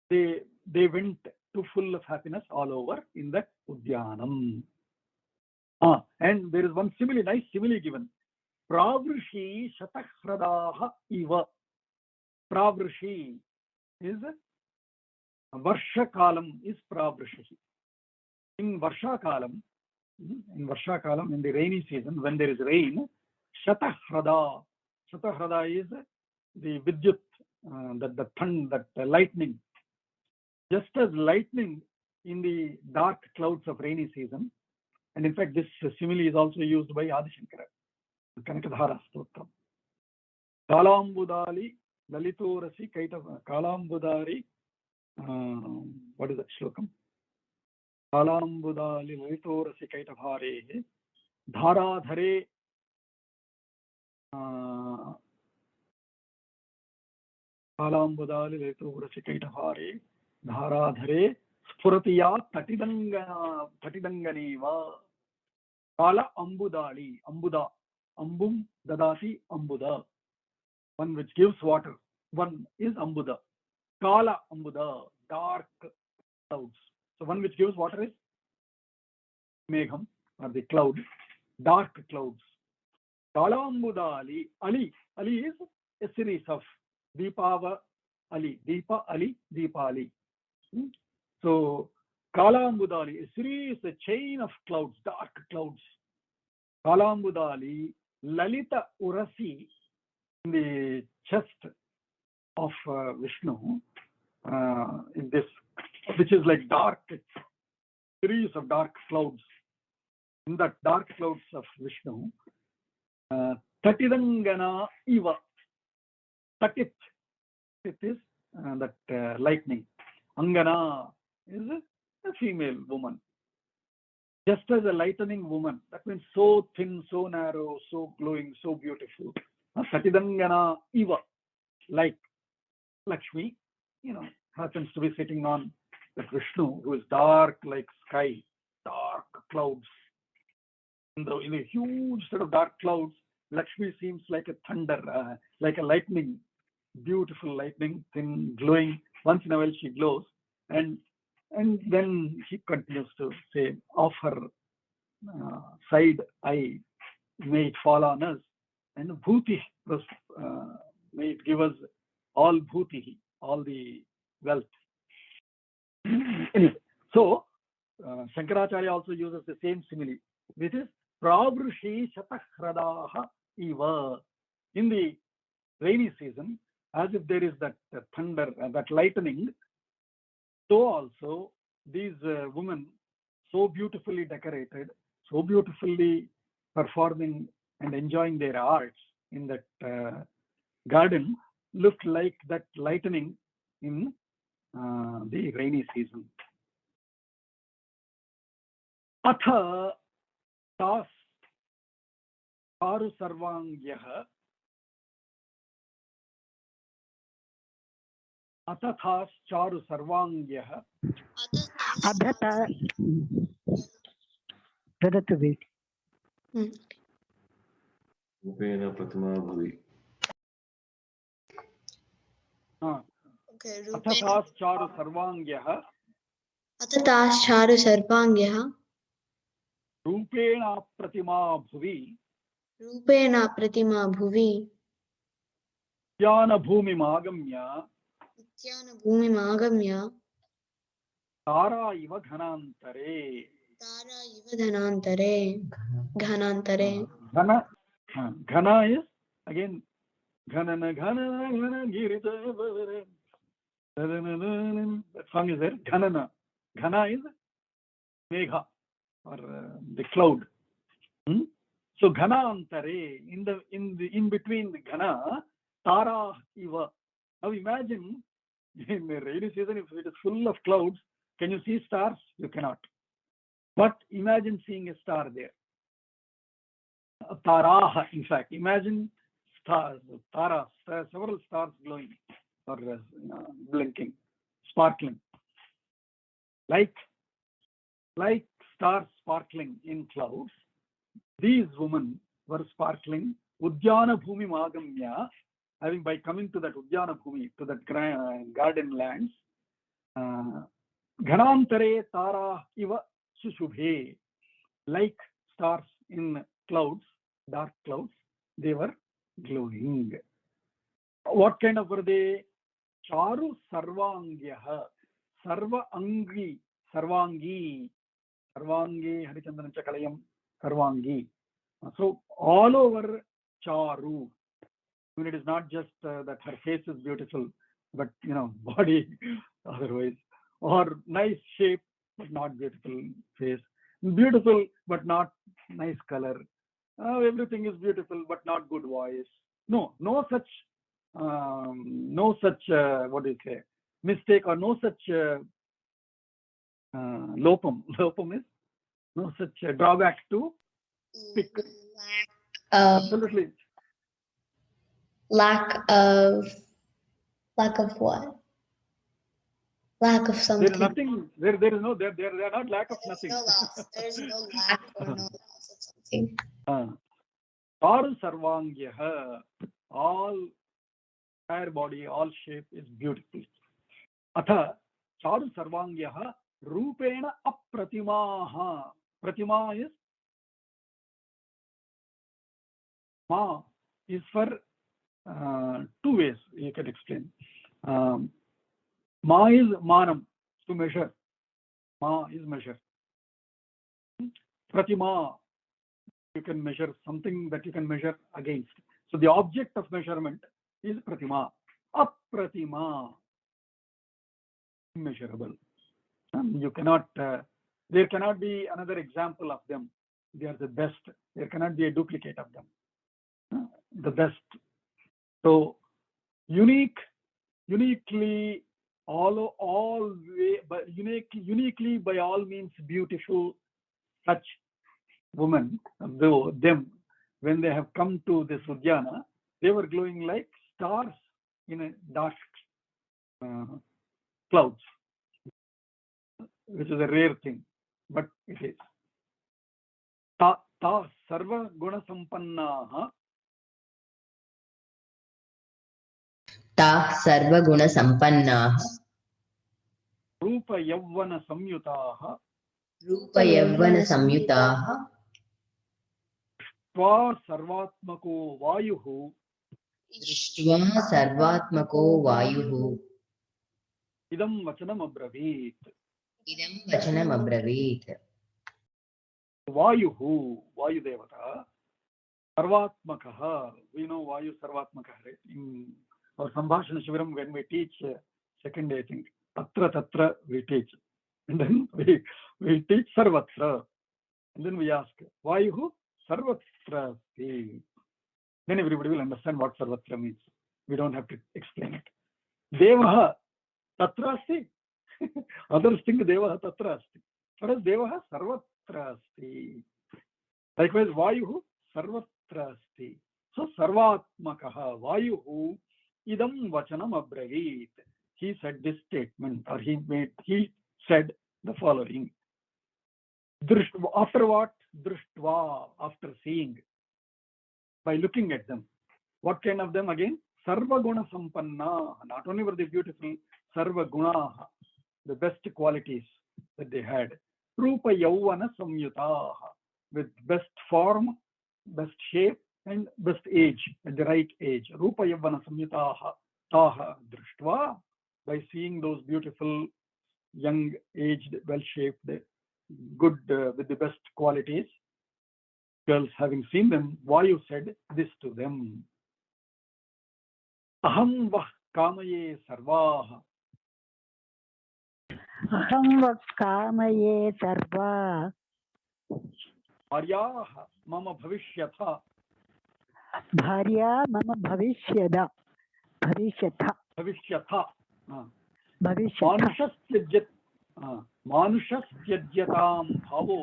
They went to full of happiness all over in that Udyanam. And there is one simile, nice simile given. Pravrishi Shatahhradaha Iva. Pravrishi is Varsha Kalam is Pravrishi. In Varsha Kalam, in the rainy season, when there is rain, Shatahhrada. Shatahhrada is the Vidyut, that lightning. Just as lightning in the dark clouds of rainy season, and in fact this simile is also used by Adi Shankara, Kanakadhara Stotram. Kalambudali Lalitorasi Kaitav Kalambudari, what is that shlokam? Kalambudali Lalitorasi Kaitavhare Dharadhare Kalambudali Lalitorasi Kaitavhare Dharadhare Spuratiya Tatidanganeva Kala Ambudali Ambuda Ambum Dadasi Ambuda, one which gives water. One is Ambuda. Kala Ambuda, dark clouds. So one which gives water is Megham, or the cloud, dark clouds. Kala Ambudali, Ali is a series of Deepava Ali, Deepa Ali, Deepali. So Kalambudali, a series, a chain of clouds, dark clouds. Kalambudali, Lalita Urasi, in the chest of Vishnu, in this, which is like dark, series of dark clouds. In that dark clouds of Vishnu, Tatidangana Iva. Tatit, it is that lightning. Angana is a female woman. Just as a lightning woman, that means so thin, so narrow, so glowing, so beautiful. Satidangana Iva, like Lakshmi, happens to be sitting on that Vishnu, who is dark like sky, dark clouds. In a huge set of dark clouds, Lakshmi seems like a thunder, like a lightning, beautiful lightning, thin, glowing. Once in a while she glows, and then she continues to say, of her side eye, may it fall on us, and bhuti, may it give us all bhuti, all the wealth. Anyway, so Shankaracharya also uses the same simile, which is Pravrishi Shatahhradaha Iva. In the rainy season, as if there is that thunder, that lightning, so also these women, so beautifully decorated, so beautifully performing and enjoying their arts in that garden, look like that lightning in the rainy season. Atha tas charu sarvangyah Atathas charu sarvangyah Adhata Dadatu wait. Rupena Pratima Bhuvi. Okay, Atathas charu sarvangyah Atatas charu sarvangyah Rupena pratima bhuvi Rupena pratima bhuvi Udyana bhumi magamya Udyana bhumi magamya Tara iva ghanantare. Tara iva dhanantare. Ghanantare. Ghana is again Ghanana Girita. That song is there. Ghanana. Ghana is Megha, or the cloud. So Ghanantare, in between the Ghana, Tara iva. Now imagine in the rainy season, if it is full of clouds, can you see stars? You cannot. But imagine seeing a star there. Taraha, in fact, imagine stars, taras, several stars glowing or blinking, sparkling, like stars sparkling in clouds. These women were sparkling. Udyana Bhumi Magamya, having by coming to that Udyana Bhumi, to that garden lands, Ghanantare Tara Iva Sushubhe, like stars in clouds, dark clouds, they were glowing. What kind of were they? Charu Sarvangyaha, Sarvangi, Sarvangi, Harichandran Chakalayam, Sarvangi. So all over Charu. I mean, it is not just that her face is beautiful, but body otherwise, or nice shape but not beautiful face, beautiful but not nice color. Everything is beautiful but not good voice. No such what do you say, mistake, or no such lopam. Lopam is no such drawback to pick. Absolutely. Lack of what? Lack of something. There is nothing. There is no. There are not lack of nothing. There's no lack or no loss of something. All sarvangyaha, all entire body, all shape is beautiful. Atha charu sarvangyaha rupena apratimaha. Pratima is ma is for two ways you can explain. Ma is manam, to measure. Ma is measure. Pratima, you can measure something that you can measure against. So the object of measurement is pratima. Apratima, immeasurable. You cannot, there cannot be another example of them. They are the best. There cannot be a duplicate of them. The best. So uniquely, all way, but uniquely by all means beautiful. Such women, though them, when they have come to this Udyana, they were glowing like stars in a dark clouds, which is a rare thing, but it is. Ta sarva guna sampannaha. Ta sarva guna sampannaha. Rupa yavvana samyutaha. Rupa yavvana samyutaha. Tva sarvatmako vayuhu. Drishtva sarvatmako vayuhu. Idam vachanam abravit. Idam vachanam abravit. Vayuhu, Vayu Devata, Sarvatmakaha. We know Vayu Sarvatmakaha, right? In our Sambhashana Shivaram, when we teach second day, I think, Tatra we teach. And then we teach Sarvatra. And then we ask, Vayuhu Sarvatra. Then everybody will understand what Sarvatra means. We don't have to explain it. Devaha Tatra asti. Others think Devaha Tatra asti. For us, Devaha Sarvatra asti. Likewise, Vayuhu Sarvatra asti. So, Sarvatmakaha Vayuhu Idam Vachanam Abravit. He said this statement, or he said the following. After what? Drishtva, after seeing, by looking at them. What kind of them again? Sarva Guna Sampanna. Not only were they beautiful, Sarva Gunaha, the best qualities that they had. Rupa Yavvana Samyutaha, with best form, best shape, and best age, at the right age. Rupa Yavvana Samyutaha Taha Drishtva, by seeing those beautiful, young, aged, well-shaped, good, with the best qualities, girls having seen them, Vayu said this to them. Aham vah kamaye sarvaha. Aham vah kamaye sarva. Bharyaha mama bhavishyatha. Bharya mama bhavishyada. Bhavishyatha. Bhavishyatha. Bhavishyatha. मानुषस्त्यज्यतां भावो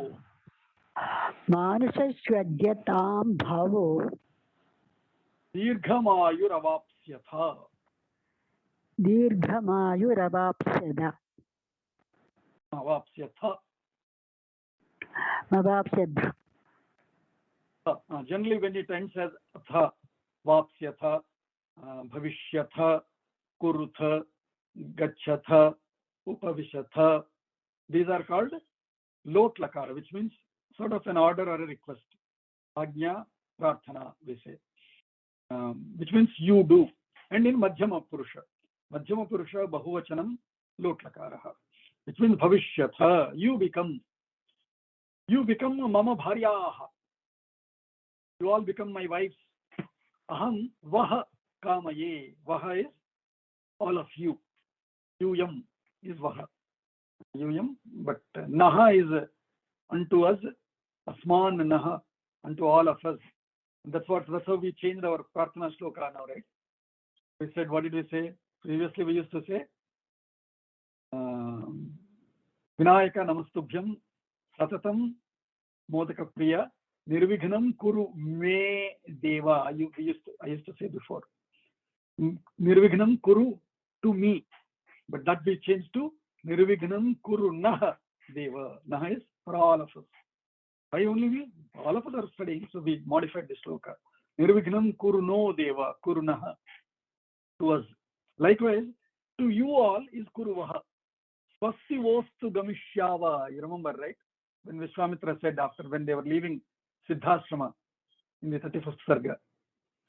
मानुषस्वद्यतां भावो दीर्घमायुरवाप्स्यथ दीर्घमायुरवाप्स्यद अवाप्स्यथ. अवाप्स्यद. Generally when it ends as tha, vapsyatha, bhavishyatha, kurutha, gachatha, upavishatha, these are called lot lakara, which means sort of an order or a request. Agnya, prarthana, we say, which means you do. And in madhyama purusha bahuvachanam lot lakaraha, which means bhavishyatha, you become mama bharyaha. You all become my wives. Aham vaha kamaye. Vaha is all of you. Yuyam is vaha. Yuyam, but naha is unto us. Asman naha, unto all of us. That's how we changed our prarthana shloka now, right? We said, what did we say? Previously we used to say, Vinayaka namastubhyam satatam modaka priya Nirvighnam kuru me deva. I used to say before. Nirvighnam kuru to me. But that we changed to Nirvighnam kuru naha deva. Naha is for all of us. Why only we? All of us are studying, so we modified this shloka. Nirvighnam kuru no deva, kuru naha. To us. Likewise, to you all is kuruvaha. Swasti vostu gamishyava. You remember, right? When Vishwamitra said after, when they were leaving Siddhashrama in the 31st Sarga,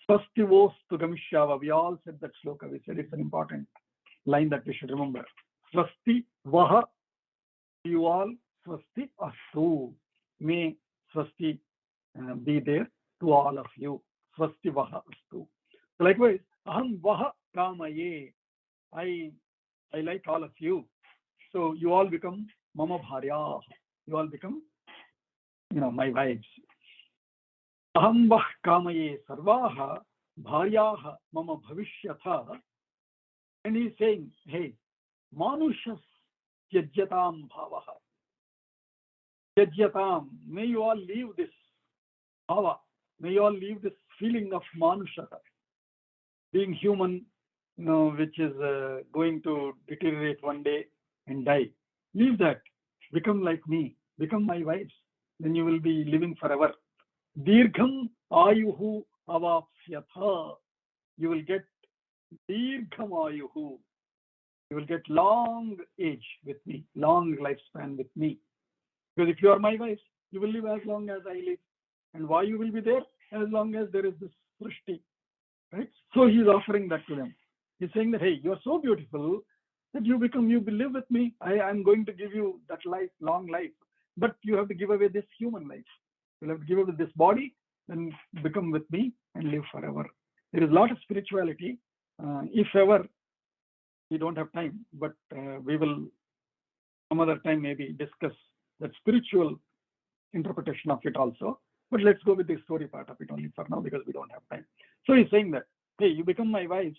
Swasti vostu gamishyava. We all said that shloka. We said it's an important line that we should remember. Swasti vaha. You all, swasti astu. May swasti be there to all of you. Swasti vaha astu. So likewise, aham vaha kamaye. I like all of you. So you all become mama bharya. You all become, my wives. Aham vah kamaye sarvaha bharyaha mama bhavishyatha. And he's saying, hey, manushas tyajyatam bhavaha. Tyajyatam. May you all leave this bhava. May you all leave this feeling of manusha, being human, which is going to deteriorate one day and die. Leave that. Become like me. Become my wives. Then you will be living forever. Dirgham ayuhu avapsyatha. You will get dirgham ayuhu. You will get long age with me, long lifespan with me. Because if you are my wives, you will live as long as I live. And why you will be there? As long as there is this srishti. Right? So he is offering that to them. He's saying that, hey, you are so beautiful that you will live with me. I am going to give you that life, long life. But you have to give away this human life. You'll have to give away this body and become with me and live forever. There is a lot of spirituality. If ever we don't have time, but we will some other time maybe discuss that spiritual interpretation of it also. But let's go with the story part of it only for now because we don't have time. So he's saying that, hey, you become my wives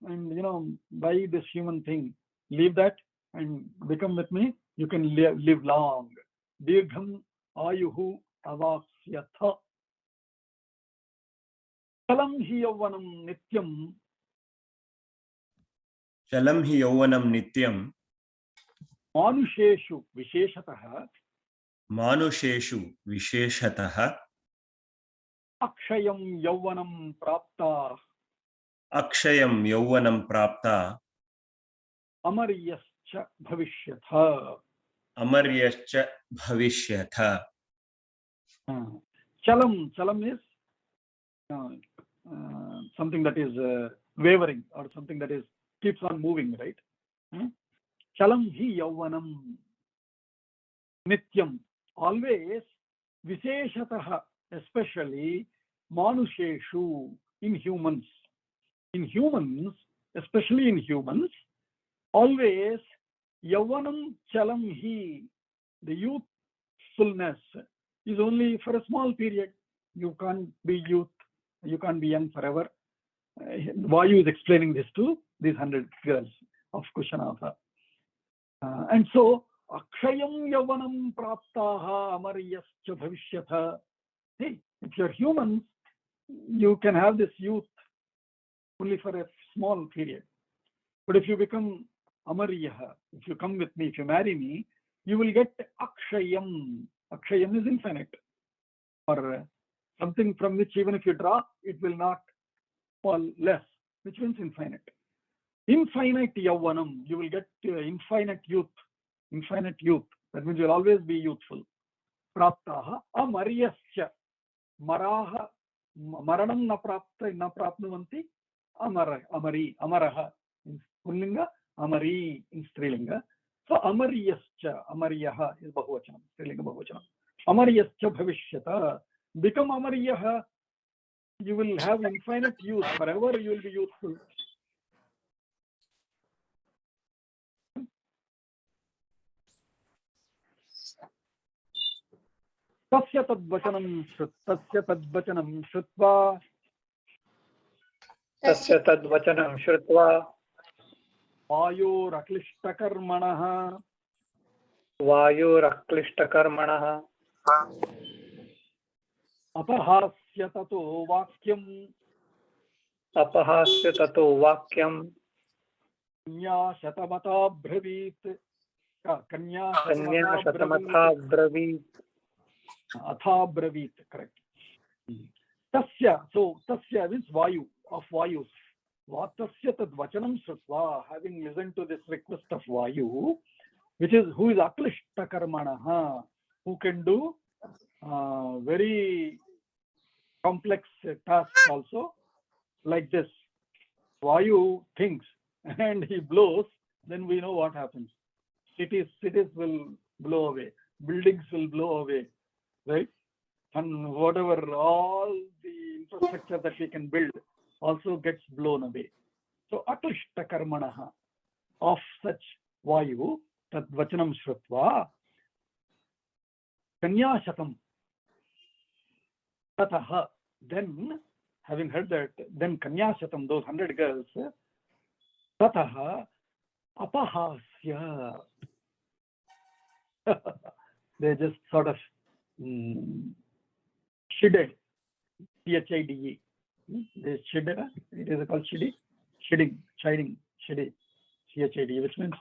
and, buy this human thing, leave that and become with me. You can live long. Dirgham ayuhu avaksyatha. Chalam hi yauvanam nityam. Chalam hi yauvanam nityam. Manusheshu visheshataha. Manusheshu visheshataha. Akshayam yauvanam prapta. Akshayam yauvanam prapta. Amaryascha bhavishyatha. Amaryascha bhavishyatha. Chalam is something that is wavering or something that is keeps on moving, right? Chalam hi yauvanam nityam. Always, visheshataha, especially manusheshu, in humans. In humans, especially in humans, always yauvanam chalam hi, the youthfulness is only for a small period. You can't be youth, you can't be young forever. Vayu is explaining this to these 100 girls of Kushanatha. And so Akshayam Yavanam Praptaha Amaryascha Bhavishyatha. Hey, if you're humans, you can have this youth only for a small period. But if you become Amaryaha, if you come with me, if you marry me, you will get Akshayam. Akshayam is infinite, or something from which even if you draw, it will not fall less, which means infinite. Infinite Yavanam, you will get infinite youth. Infinite youth. That means you'll always be youthful. Praptaha Amaryascha. Maraha. Maranam na prapnuvanti. Amari. Amaraha in Pullinga. Amari in Strilinga. So Amaryascha. Amaryaha is Bahuvachanam. Strilinga Bahuvachanam. Amaryascha Bhavishyata. Become Amaryaha. You will have infinite youth. Forever you will be youthful. Tasya tadvacanam shrutva तस्य तद्वचनं श्रुत्वा वायुरक्लिष्टकर्मणः अपहास्य ततो वाक्यम् कन्याशतमथाब्रवीत् अथाब्रवीत्, correct. Tasya, so tasya means vayu, of vayus. Vatasya tadvachanam shrutva, having listened to this request of vayu, which is who is aklishta karmanaha, who can do very complex tasks also, like this. Vayu thinks and he blows, then we know what happens. Cities will blow away, buildings will blow away, right? And whatever, all the infrastructure that we can build also gets blown away. So aklishta karmanaha, of such vayu, tad vachanam shrutva, kanyashatam, tataha, then, having heard that, then kanyashatam, those 100 girls, tataha apahasya, they just sort of shidded, chide, they shidded, it is called chiding, chide, which means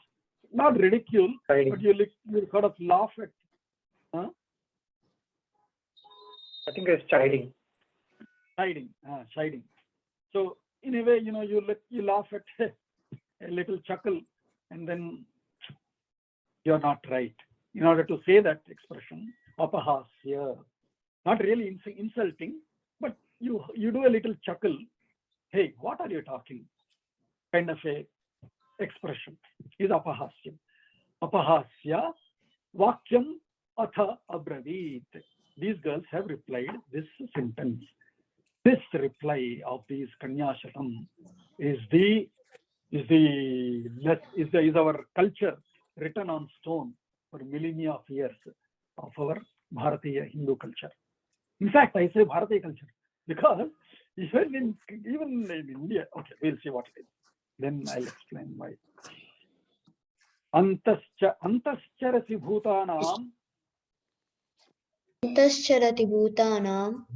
not ridicule, but you sort of laugh at. I think it's chiding. Chiding. So in a way, you laugh at a little chuckle, and then you're not right. In order to say that expression, apahasya, not really insulting, but you do a little chuckle. Hey, what are you talking? Kind of a expression is apahasya. Apahasya vakyam atha abravit. These girls have replied this sentence. This reply of these kanyashatam is our culture written on stone for millennia of years of our Bharatiya Hindu culture. In fact, I say Bharatiya culture because even in India, okay, we'll see what it is. Then I'll explain why. Antascharasi bhutanam. Antascharati bhutanam.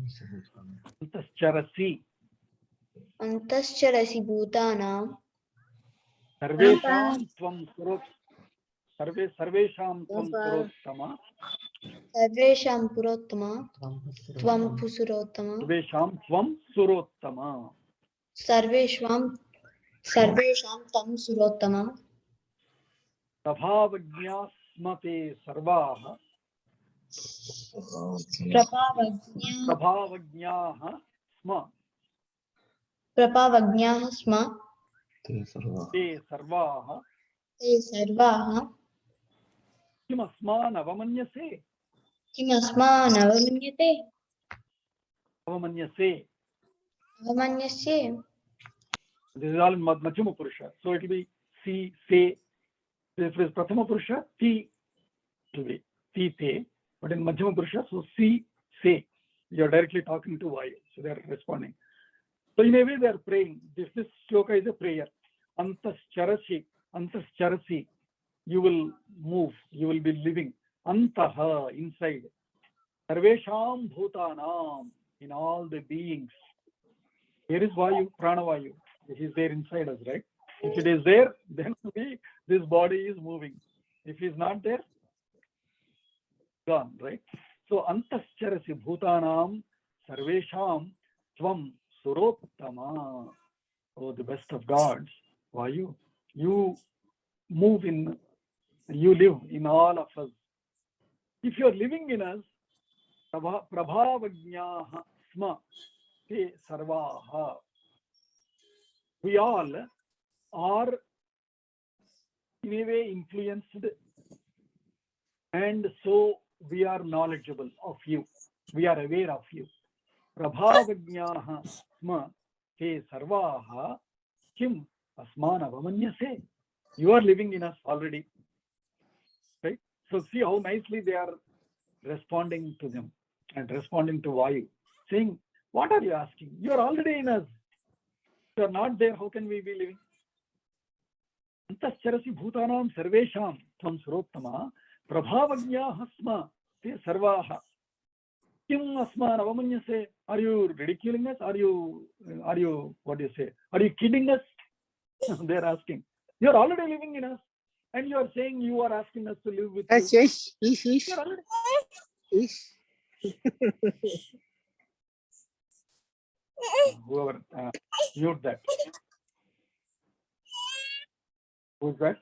Antascharasi bhutanam. Sarvesham tvam surottama. Sarvesham purottama. Tvam pusurottama. Sarvesham tvam surottama. Sarvesham tam surottama. Prabhavajñasmate sarvaha. Prabhavajñaha sma. Te sarvaha. Kimasman avamanyase. Avamanyase. This is all in Madhyama Purusha. So it will be si, se. If it is Prathama Purusha, ti, it will be ti, te. But in Madhyama Purusha, so si, se. You are directly talking to vayu. So they are responding. So in a way they are praying. This shloka is a prayer. Antascharasi. you will move, you will be living. Antaha, inside. Sarvesham bhutanam, in all the beings. Here is Vayu, Pranavayu. It is there inside us, right? If it is there, then this body is moving. If it is not there, gone, right? So antascharasi bhutanam sarvesham tvam surottama. Oh, the best of gods, Vayu. You move in, you live in all of us. If you are living in us, prabhavajnaha sma te sarvaha. We all are in a way influenced, and so we are knowledgeable of you. We are aware of you. Prabhavajnaha sma te sarvaha kim asman avamanyase. You are living in us already, right? So see how nicely they are responding to them and responding to Vayu, saying, what are you asking? You are already in us. If you are not there, how can we be living? Antascharasi bhutanam sarvesham tvam surottama prabhavajnaha sma te sarvaha kim asman avamanyase. Are you ridiculing us? Are you what do you say? Are you kidding us? They are asking. You are already living in us, and you are saying you are asking us to live with you. Ish. Whoever mute that. Who's that?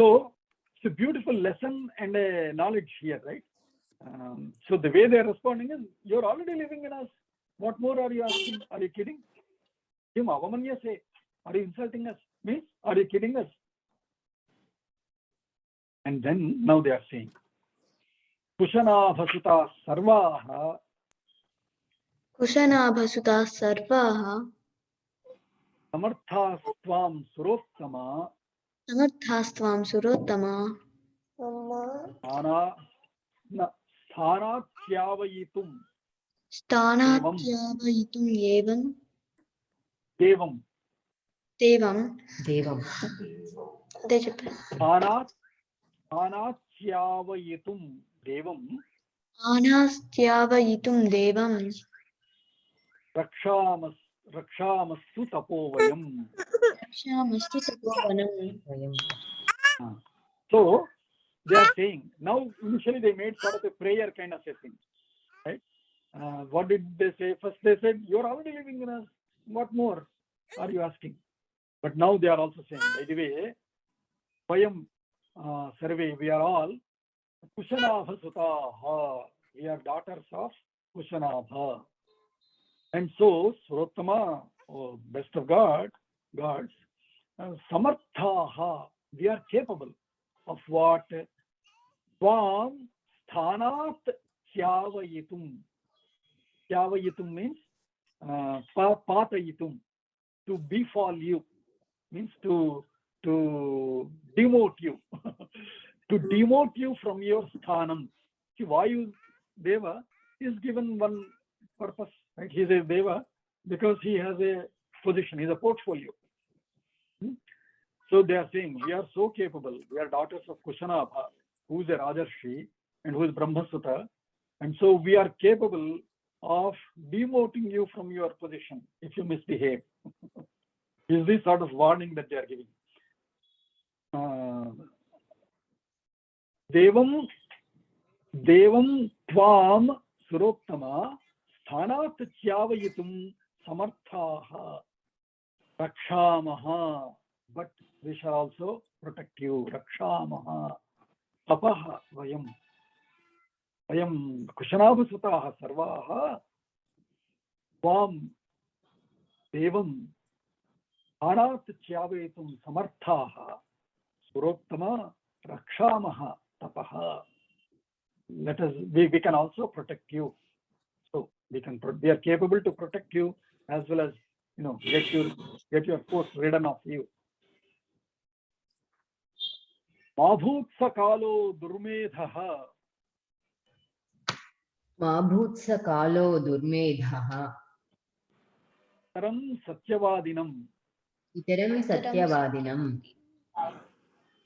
So it's a beautiful lesson and a knowledge here, right? So the way they are responding is, you're already living in us. What more are you asking? Are you kidding? Kim avamanyase. Are you insulting us? Means, are you kidding us? And then now they are saying, Kushanabhasuta sarvaha Kushanabhasuta sarvaha samarthastvam surottama samarthastvam surottama sthanatyavayitum sthanatyavayitum evam devam. అదే చెప్పారు. ఆనాత్యావయితుం దేవం ఆనాస్త్యావయితుం దేవం రక్షామస్తు తపోవయం. రక్షామస్తు Tapovanam. So they are saying, now initially they made sort of a prayer kind of a thing, right? What did they say? First they said, you're already living in us. What more are you asking? But now they are also saying, by the way, Vayam Sarve, we are all Kushanabha Sutaha. We are daughters of Kushanabha. And so, Surottama, oh, best of gods, Samarthaha, we are capable of what? Tvam Sthanat Tyavayitum. Tyavayitum means Patayitum, to befall you. Means to demote you, to demote you from your sthanam. See, Vayu Deva is given one purpose, right? He is a Deva because he has a position, he has a portfolio. So they are saying, we are so capable, we are daughters of Kushanabha, who is a Rajarshi and who is Brahmasuta, and so we are capable of demoting you from your position if you misbehave. Is this sort of warning that they are giving? Devam tvam surottama sthanat tyavayitum samarthaha rakshamaha. But we shall also protect you. Rakshamaha tapaha vayam kushanabhasutaha sarvaha tvam devam Anat Chyavetum Samarthaha Surottama Rakshamaha Tapaha. Let us, we can also protect you. So we are capable to protect you as well as, you know, get your force ridden of you. Mabhutsa Kalo Durmedhaha. Mabhutsa Kalo Durmedhaha. Taram Satyavadinam. इतरं सत्यवादिनं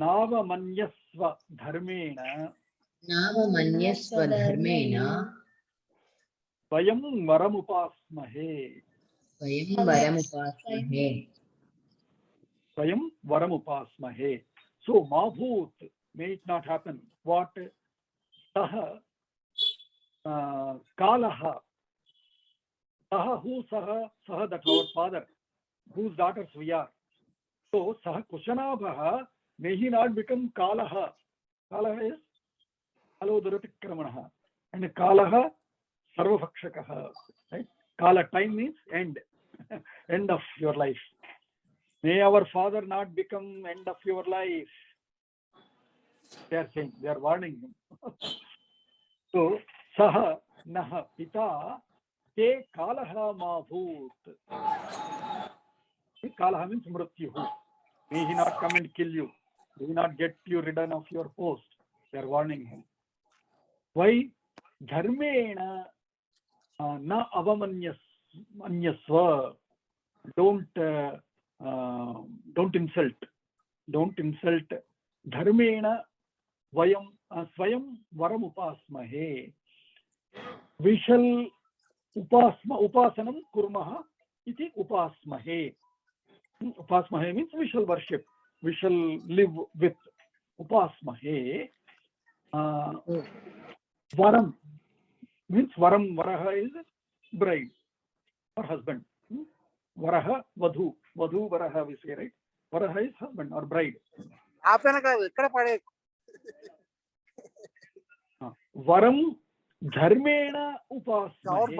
नावमन्यस्व धर्मेण नावमन्यस्व धर्मेण वयं वरमुपास्महे वयं वरमुपास्महे स्वयं वरमुपास्महे. So Mabhut, may it not happen. What? Saha Kalaha. Saha, who Saha? Saha, that our father, whose daughters we are. So Saha Kushanabhaha, may he not become Kalaha. Kalaha is Kaloduratikramanaha. And Kalaha Sarvabhakshakaha. Right? Kala, time means end. End of your life. May our father not become end of your life. They are saying, they are warning him. So, Saha Naha Pita Te Kalaha Mabhut. Kalaha means Mrityu. May he not come and kill you. May he not get you ridden of your post. They are warning him. Why? Dharmena na avamanyasva. Don't insult. Don't insult. Dharmena vayam swayam varam upasmahe. We shall upasanam kurmaha iti upasmahe. Upasmahe means we shall worship. We shall live with. Upasmahe. Varam means varam. Varaha is bride or husband. Varaha, Vadhu. Vadhu, Varaha we say, right? Varaha is husband or bride. Varam Dharmena Upasmahe.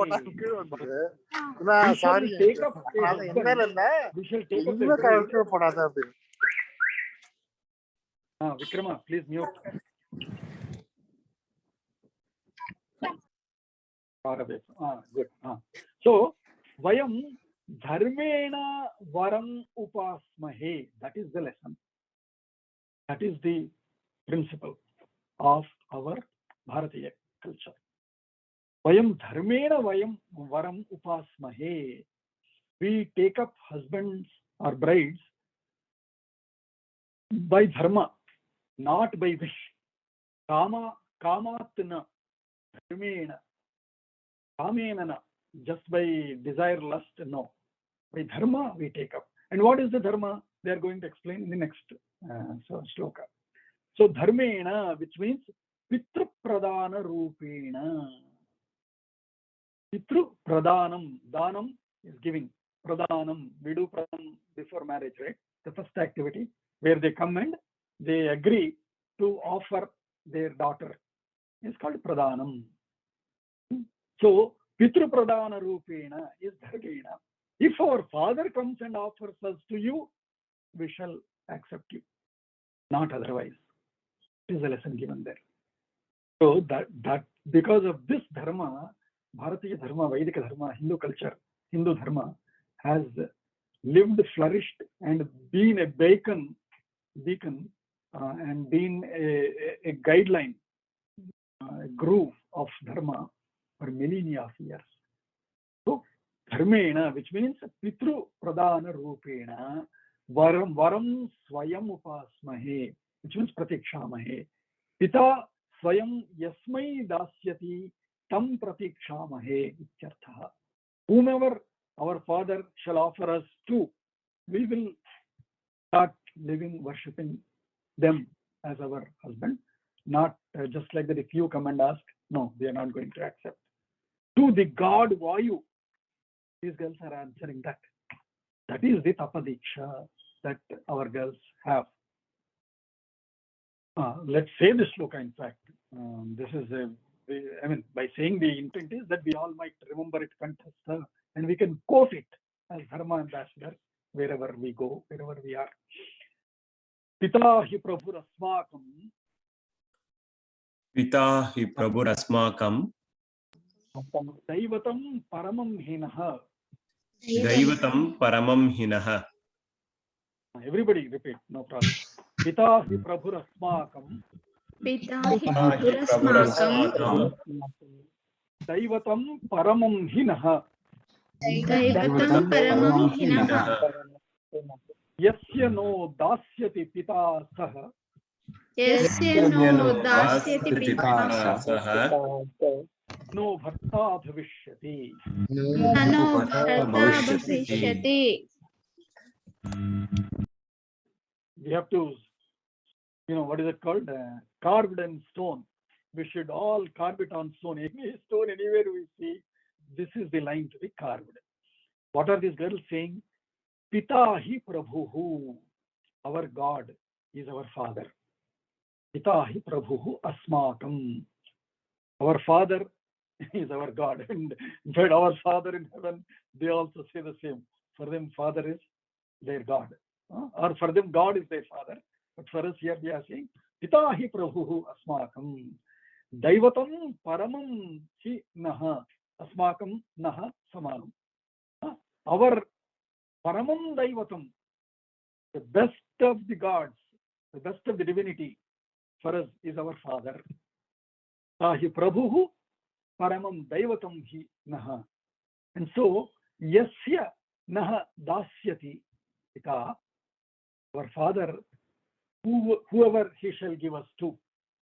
We shall take up a husband. We shall take up a bride. Vikrama, please mute. Good. So, Vayam Dharmena Varam Upasmahe. That is the lesson. That is the principle of our Bharatiya culture. Vayam Dharmena Vayam Varam Upasmahe. We take up husbands or brides by dharma, not by wish. Kamatna Dharmena. Kamenana. Just by desire, lust, no. By dharma, we take up. And what is the dharma? They are going to explain in the next shloka. So, dharmena, which means pitru pradana rupena. Pitru pradanam. Danam is giving. Pradanam. We do pradhanam before marriage, right? The first activity where they come and they agree to offer their daughter is called pradanam. So, Pitru Pradana Rupena is Dharmena. If our father comes and offers us to you, we shall accept you. Not otherwise. It is a lesson given there. So that because of this dharma, Bharatiya dharma, Vedic dharma, Hindu culture, Hindu dharma has lived, flourished, and been a beacon and been a guideline, a groove of dharma for millennia of years. So, dharmena, which means pitru pradana rupena, varam swayam upasmahe, which means pratikshamahe. Pita swayam yasmai dasyati tam pratikshamahe ityartha. Whomever our father shall offer us to, we will start living, worshipping them as our husband. Not just like that, if you come and ask, no, they are not going to accept. To the god Vayu, these girls are answering that. That is the tapadiksha that our girls have. Let's say this shloka, in fact. This is by saying the intent is that we all might remember it kanthastha and we can quote it as dharma ambassador wherever we go, wherever we are. Pita hi prabhur asmakam. Pita hi prabhur asmakam. Daivatam paramam hinaha. Daivatam paramam hinaha. Everybody repeat, no problem. Pita hi prabhur asmakam. Pita hi prabhur asmakam. Daivatam paramam hinaha. Daivatam paramam hinaha. यस्य no दास्यति पिता सः यस्य no दास्यति पिता सः no भर्ता भविष्यति. नो भर्ता भविष्यति. We have to, what is it called? Carved in stone. We should all carve it on stone. Any stone, anywhere we see, this is the line to be carved. What are these girls saying? Pita hi prabhuhu. Our God is our father. Pita hi prabhuhu asmakam. Our father is our God. And but our father in heaven, they also say the same. For them, father is their God. Or for them, God is their father. But for us here, we are saying, Pita hi prabhuhu asmakam. Daivatam paramam chi naha. Asmakam naha samanam. Our paramam daivatam, the best of the gods, the best of the divinity, for us is our father. Tahi prabhuhu paramam daivatam hi naha. And so, yasya naha dasyati pita, our father, whoever he shall give us to,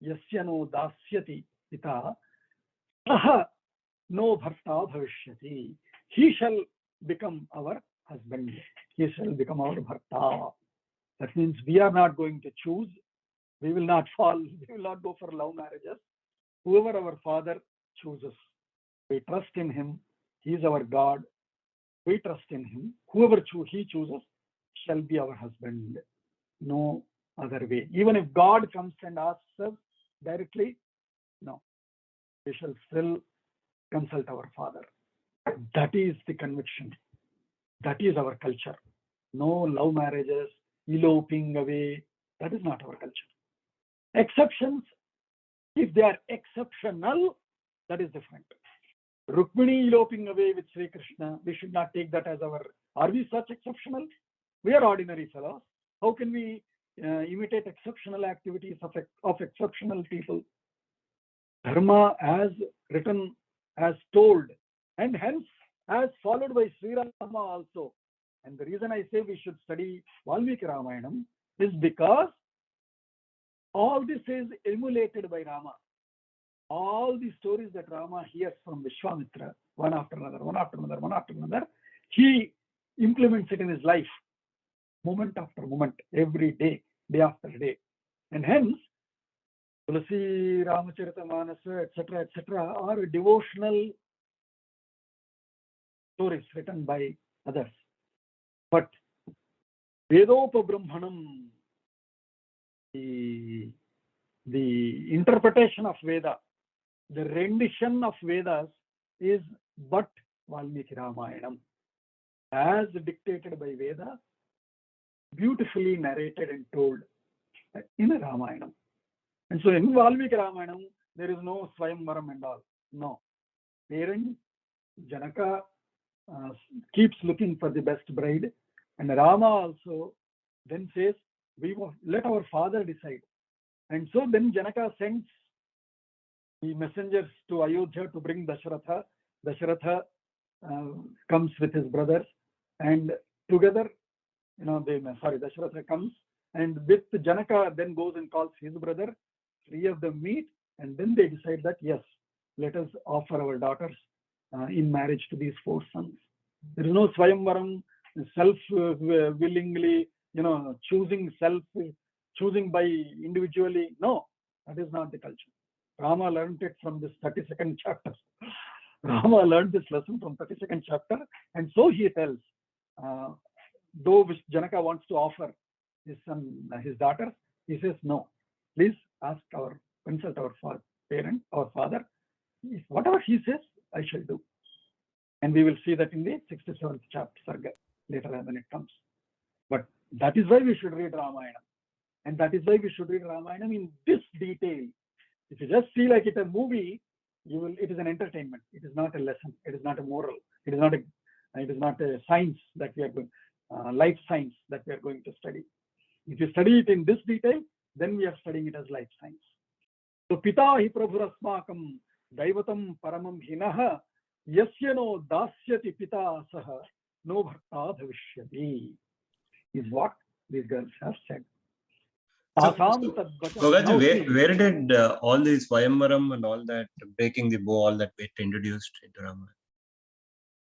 yasya no dasyati pita, saha no bharta bhavishyati. He shall become our husband. He shall become our bharta. That means we are not going to choose. We will not fall. We will not go for love marriages. Whoever our father chooses, we trust in him. He is our God. We trust in him. Whoever he chooses shall be our husband. No other way. Even if God comes and asks us directly, no. We shall still consult our father. That is the conviction. That is our culture. No love marriages, eloping away. That is not our culture. Exceptions, if they are exceptional, that is different. Rukmini eloping away with Sri Krishna, we should not take that as our. Are we such exceptional? We are ordinary fellows. How can we imitate exceptional activities of exceptional people? Dharma as written, as told, and hence as followed by Sri Rama also. And the reason I say we should study Valmiki Ramayanam is because all this is emulated by Rama. All the stories that Rama hears from Vishwamitra, one after another, one after another, one after another, he implements it in his life, moment after moment, every day, day after day. And hence, Tulasi, Ramacharitamanasa, etc., are devotional stories written by others. But Vedopabrahmanam, the interpretation of Veda, the rendition of Vedas is but Valmiki Ramayanam, as dictated by Veda, beautifully narrated and told in a Ramayanam. And so in Valmiki Ramayanam, there is no Swayamvaram and all. No. Parent Janaka keeps looking for the best bride, and Rama also then says, "We will let our father decide." And so then Janaka sends the messengers to Ayodhya to bring Dasharatha. Dasharatha comes with his brothers, and together, Dasharatha comes, and with Janaka then goes and calls his brother. Three of them meet, and then they decide that yes, let us offer our daughters in marriage to these four sons. There is no Swayamvaram, self-willingly, choosing by individually. No, that is not the culture. Rama learned it from this 32nd chapter. Rama learned this lesson from 32nd chapter, and so he tells, though Janaka wants to offer his son, his daughter, he says, no, please consult our parent, our father. Whatever he says, I shall do. And we will see that in the 67th chapter, Sarga, later when it comes. But that is why we should read Ramayana. And that is why we should read Ramayana in this detail. If you just see like it's a movie, it is an entertainment. It is not a lesson. It is not a moral. It is not a science that we are going, life science that we are going to study. If you study it in this detail, then we are studying it as life science. So, Pita hi prabhurasmakam daivatam paramam hinaha yasya no dasyati pita saha no bharta bhavishyati is what these girls have said. So, Tasam tadvachanam. Bhogaji, Now see, where did all these Swayamvaram and all that breaking the bow, all that get introduced into Ramayana?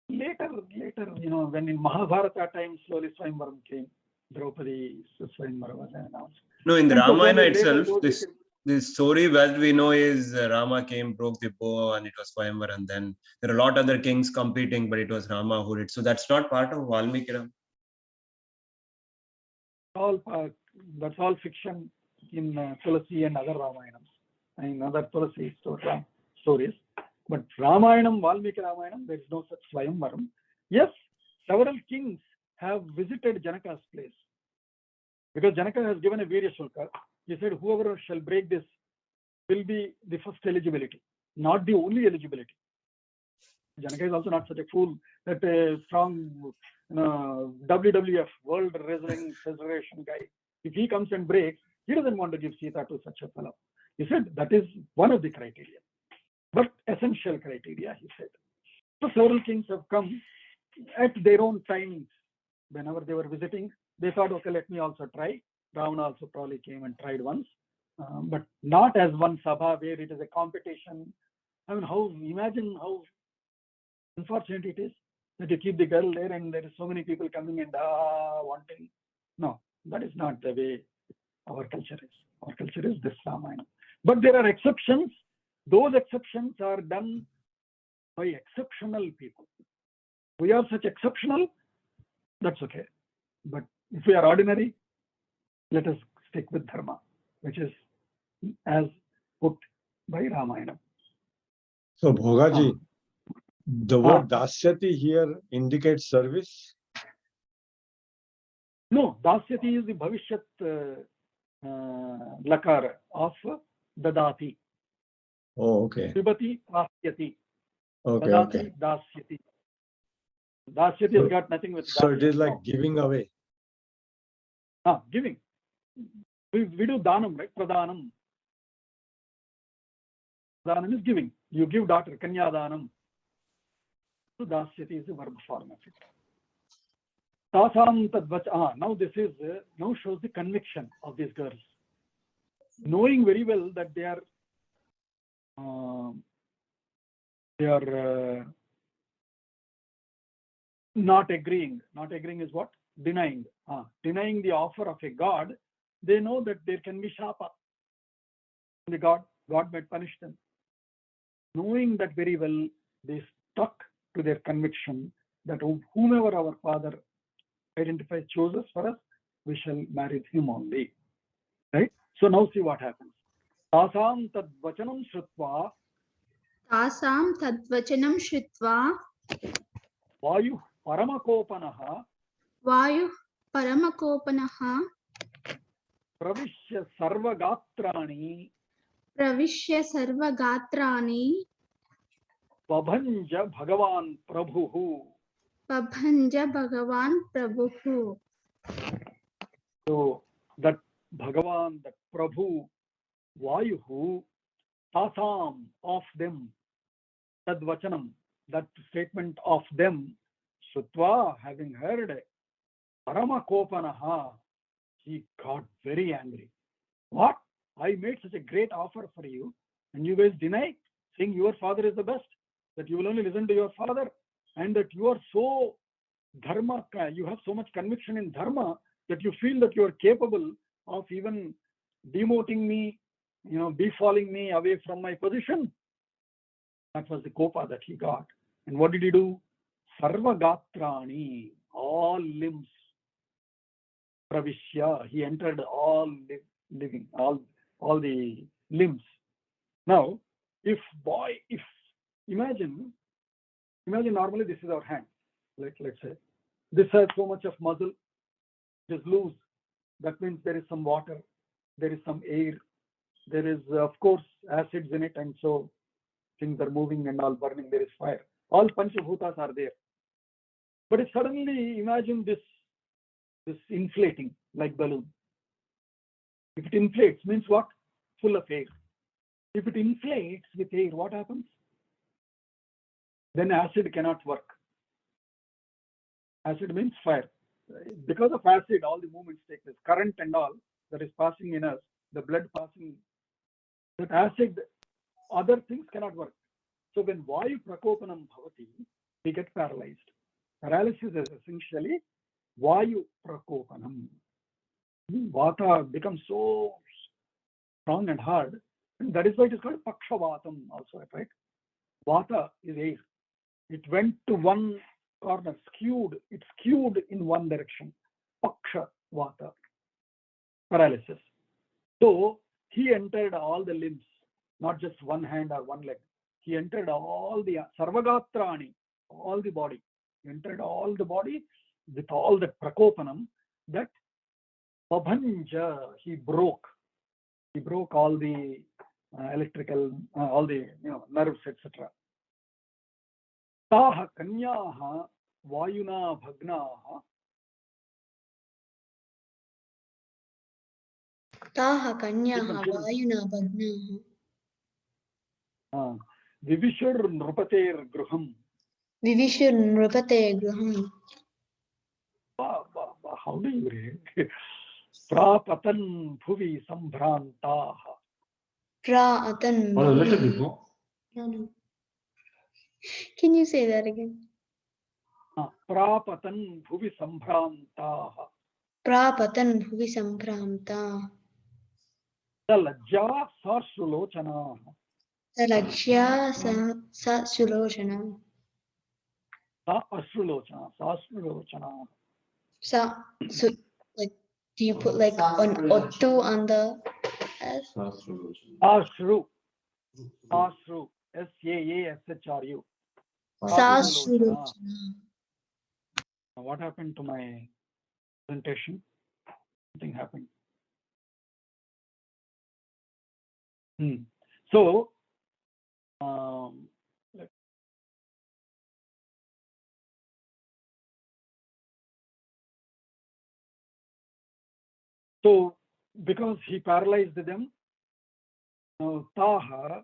later, when in Mahabharata time, slowly Swayamvaram came. Draupadi Swayamvara was announced. No, in the And so Ramayana slowly later itself, those this story that we know is Rama came, broke the bow, and it was Swayamvara, and then there are a lot other kings competing, but it was Rama who did. So that's not part of Valmiki Ramayana. that's all fiction in Tulasi and other Ramayanams and other Tulasi stories. But Ramayanam, Valmiki Ramayanam, there is no such Swayamvaram. Yes, several kings have visited Janaka's place because Janaka has given a Virya Shulka. He said, whoever shall break this will be the first eligibility, not the only eligibility. Janaka is also not such a fool that a strong WWF, World Wrestling Federation guy, if he comes and breaks, he doesn't want to give Sita to such a fellow. He said that is one of the criteria, but essential criteria, he said. So several kings have come at their own timings. Whenever they were visiting, they thought, okay, let me also try. Ravana also probably came and tried once, but not as one sabha where it is a competition. I mean, imagine how unfortunate it is that you keep the girl there and there is so many people coming and wanting. No, that is not the way our culture is. Our culture is this Ramayana. But there are exceptions. Those exceptions are done by exceptional people. We are such exceptional, that's okay. But if we are ordinary, let us stick with dharma, which is as put by Ramayana. So Bhogaji, the word dasyati here indicates service? No, dasyati is the bhavishyat lakara of dadati. Oh, okay. Vibhati dasyati. Okay, Dadati, okay. dasyati. Dasyati has got nothing with So it is like giving away. Giving. We do dhanam, right? Pradhanam. Dhanam is giving. You give daughter, kanya dhanam. So dasyati is the verb form of it. Tasam tadvacha. Now this is now shows the conviction of these girls, knowing very well that they are not agreeing. Not agreeing is what? Denying. Denying the offer of a god. They know that there can be shapa. The God might punish them. Knowing that very well, they stuck to their conviction that whomever our father identifies, chooses for us, we shall marry him only. Right? So now see what happens. Tasam tadvachanam shrutva. तासां तद्वचनं श्रुत्वा Vayu paramakopanaha. वायुः परमकोपनः Pravishya sarvagatrani. प्रविश्य सर्वगात्राणि Vabhanja Bhagavan Prabhuhu. बभञ्ज भगवान् प्रभुः. So that Bhagavan, that Prabhu, Vayuhu, Tasam, of them, Tadvachanam, that statement of them, Sutva, having heard, Paramakopanaha, he got very angry. What? I made such a great offer for you, and you guys deny, saying your father is the best, that you will only listen to your father, and that you are so dharma, you have so much conviction in dharma that you feel that you are capable of even demoting me, befalling me away from my position. That was the kopa that he got. And what did he do? Sarvagatrani, all limbs. Pravishya, he entered all living, all the limbs. Now, imagine normally this is our hand. Let's say this has so much of muscle, it is loose. That means there is some water, there is some air, there is of course acids in it, and so things are moving and all burning, there is fire. All Panchabhutas are there. But if suddenly imagine this inflating like balloon. If it inflates, means what? Full of air. If it inflates with air, what happens? Then acid cannot work. Acid means fire. because of acid, all the movements take place. Current and all that is passing in us, the blood passing, that acid, other things cannot work. So when Vayu Prakopanam Bhavati, we get paralyzed. Paralysis is essentially Vayu Prakopanam. Vata becomes so strong and hard, and that is why it is called Pakshavatam also, right? Vata is air. It went to one corner, it skewed in one direction. Paksha Vata, paralysis. So he entered all the limbs, not just one hand or one leg. He entered all the Sarvagatrani, all the body. He entered all the body with all the Prakopanam, that Pabhanja, he broke. He broke all the electrical, all the nerves, etc. Taha Kanyaha Vayuna Bhagnaha. ताः कन्याः वायुना भग्नाः Vivishur Nrupater Gruham. विविशुर्नृपते गृहम्. How do you read? Prapatan Bhuvi Sambhrantaha. Pra'atan. Oh, let it be. No. Can you say that again? Prapatan Bhuvi Sambhrantaha. Prapatan bhuvi sambhramta. Lajja Sarsulochana. Lajya sa sulochana. Sasrulochana. Sa, so, like, do you put like an ottu on the S? Asru. SAASHRU. Sa sulochana. What happened to my presentation? Something happened. So, because he paralyzed them, Taha,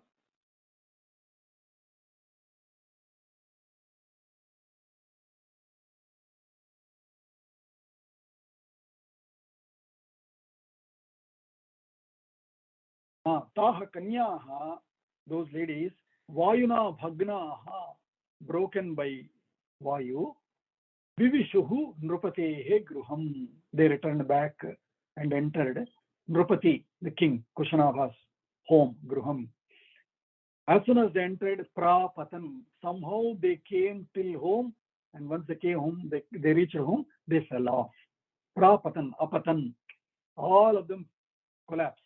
Taha Kanyaha, those ladies, Vayuna Bhagnaha, broken by Vayu, Vivishuhu Nrupatehe Gruham, they returned back and entered Nrupati, the king, Kushanabha's home, Gruham. As soon as they entered Prapatan, somehow they came till home, and once they came home, they reached home, they fell off. Prapatan, Apatan, all of them collapsed.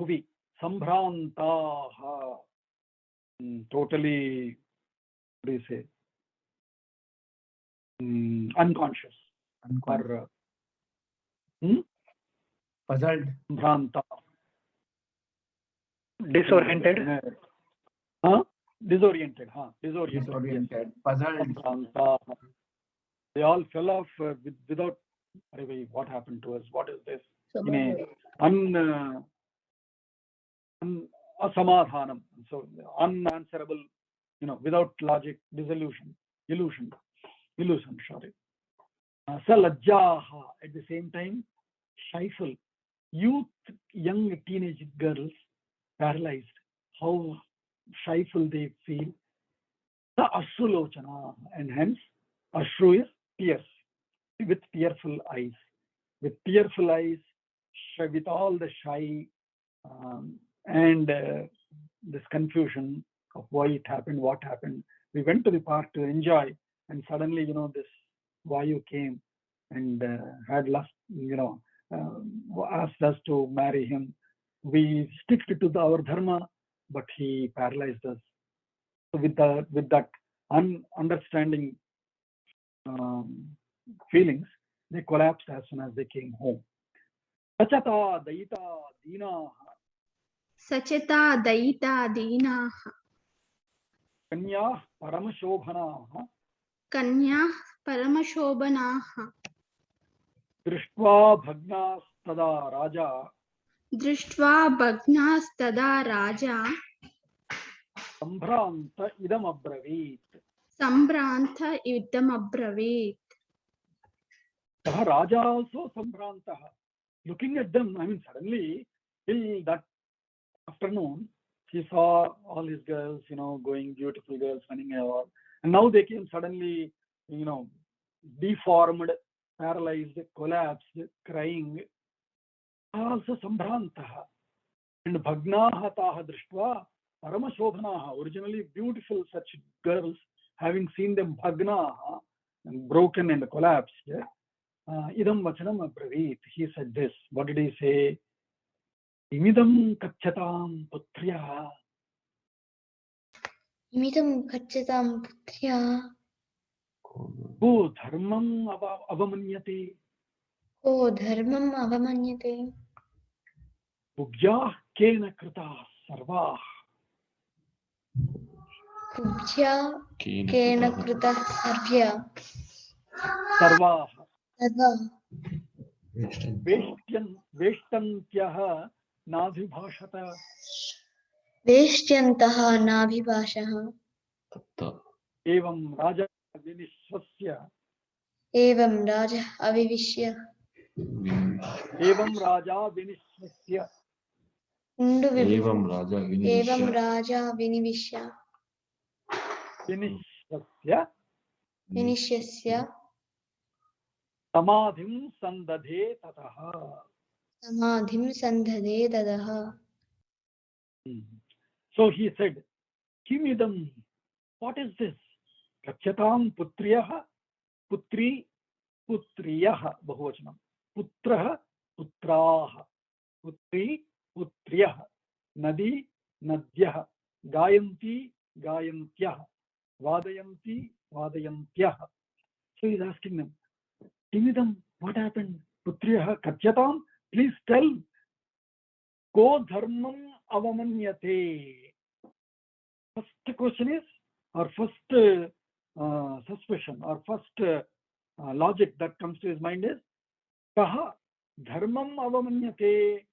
Bhuvi, Sambhrantaha, totally, what do you say, unconscious. Or, puzzled. Sambhranta. Disoriented. Disoriented. Puzzled. They all fell off without, what happened to us? What is this? Asamadhanam. So unanswerable, without logic, illusion, sorry. Salajjaha, at the same time, shyful, youth, young teenage girls, paralyzed, how shyful they feel. The Ashrulochana, and hence Ashru is tears, with tearful eyes. With tearful eyes, with all the shy and this confusion of why it happened, what happened. We went to the park to enjoy, and suddenly, this Vayu came and had lust, asked us to marry him. We stick to our dharma, but he paralyzed us. So with that understanding feelings, they collapsed as soon as they came home. Sachata Daita Dina. Sachata Daita Dina. Kanya Paramashobhana. Kanya Paramashobhana. Drishtva Bhagnas Tada Raja. Drishtva Bhagnas Tada Raja. Sambhranta Idam Abravit. Sambhranta Idam Abravit. Sah Raja also Sambrantah. Looking at them, I mean, suddenly, till that afternoon, he saw all his girls, going, beautiful girls running around. And now they came suddenly, deformed, paralyzed, collapsed, crying. Also Sambrantah. And Bhagnaha Taha Drishtva Paramashobhanaha. Originally beautiful such girls, having seen them Bhagnaha, and broken and collapsed. Idam Vachanam Abravit. He said this. What did he say? Imidam Kachatam Putriya. Imidam kachatam putriya. Ko dharmam avamanyate. Ko dharmam avamanyate. Kubjah kena krita sarvah. Kubhya kena krita sarvya. Sarvah. Sarva. Veshtantyah nadhibhashata. Veshtyantaha nabhibhashaha. Evam Raja Vinishwasya. Evam Raja avivishya. Evam Raja Vinishwasya. Evam Raja Evam Raja vinivishya. Vinishwasya. Vinishyasya. Samadhim sandadhe tataha. Samadhim sandhade dadaha. So he said, Kimidam, what is this? Kachatam putriyaha, putri, putriyaha, bahuvachanam. Putraha, putraha, putri, putriyaha, nadi, nadyaha, gayanti, gayantyaha, vadayanti, vadayantyaha. So he's asking them, Kimidam, what happened? Putriyaha, kachatam, please tell. Ko dharmam avamanyate. First question is, or first suspicion, or first logic that comes to his mind is, Kaha dharmam avamanyate.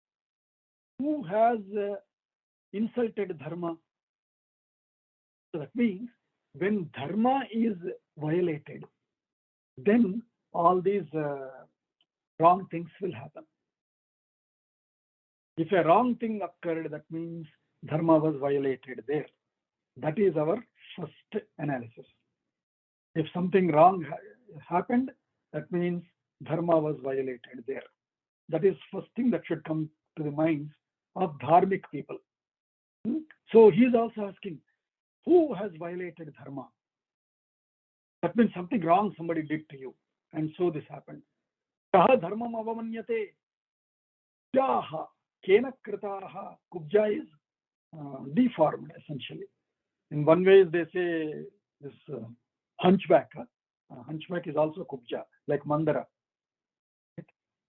Who has insulted dharma? So that means when dharma is violated, then all these wrong things will happen. If a wrong thing occurred, that means dharma was violated there. That is our first analysis. If something wrong happened, that means dharma was violated there. That is first thing that should come to the minds of dharmic people. So he is also asking, who has violated dharma? That means something wrong somebody did to you, and so this happened. Kaha dharmam avamanyate. Jaha kena kritaha. Kubja is deformed essentially. In one way they say this hunchback. Hunchback is also kubja, like mandara.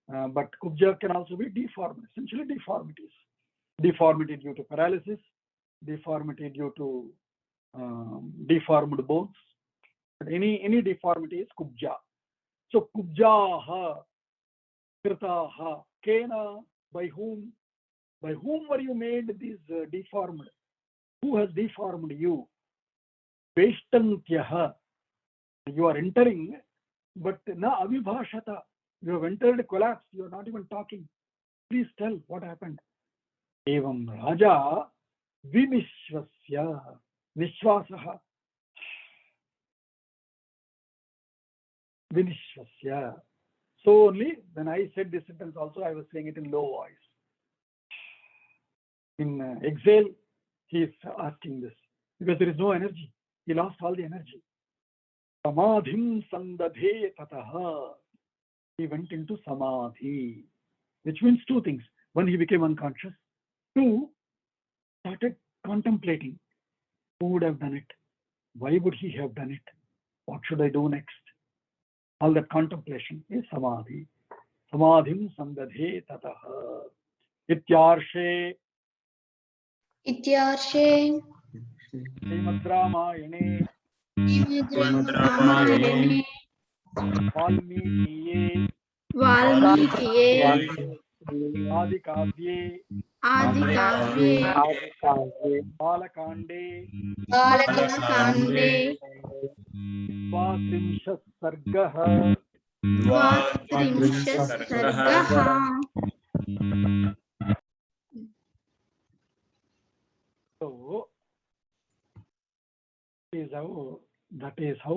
But kubja can also be deformed, essentially deformities. Deformity due to paralysis, deformity due to deformed bones. But any deformity is kubja. So kubjaha, kritaha, kena, by whom? By whom were you made these deformed? Who has deformed you? Veshtantyah. You are entering, but na avibhashata. You have entered collapse. You are not even talking. Please tell what happened. Evam Raja Vinishwasya. Vishwasaha. Vinishwasya. So only when I said this sentence also, I was saying it in low voice. In exhale, he is asking this because there is no energy. He lost all the energy. Samadhim sandadhe tataha. He went into samadhi, which means two things. One, he became unconscious. Two, started contemplating. Who would have done it? Why would he have done it? What should I do next? All that contemplation is samadhi. Samadhim sandadhe tataha. Ityarshe. Ityarshe. Srimad Ramayane. Ramayane. Valmikiye. Valmikiye. Adikavye. Adikavye. Balakande. Balakande. Svasrimshat sargah. द्वात्रिंशत् सर्गः So, that is how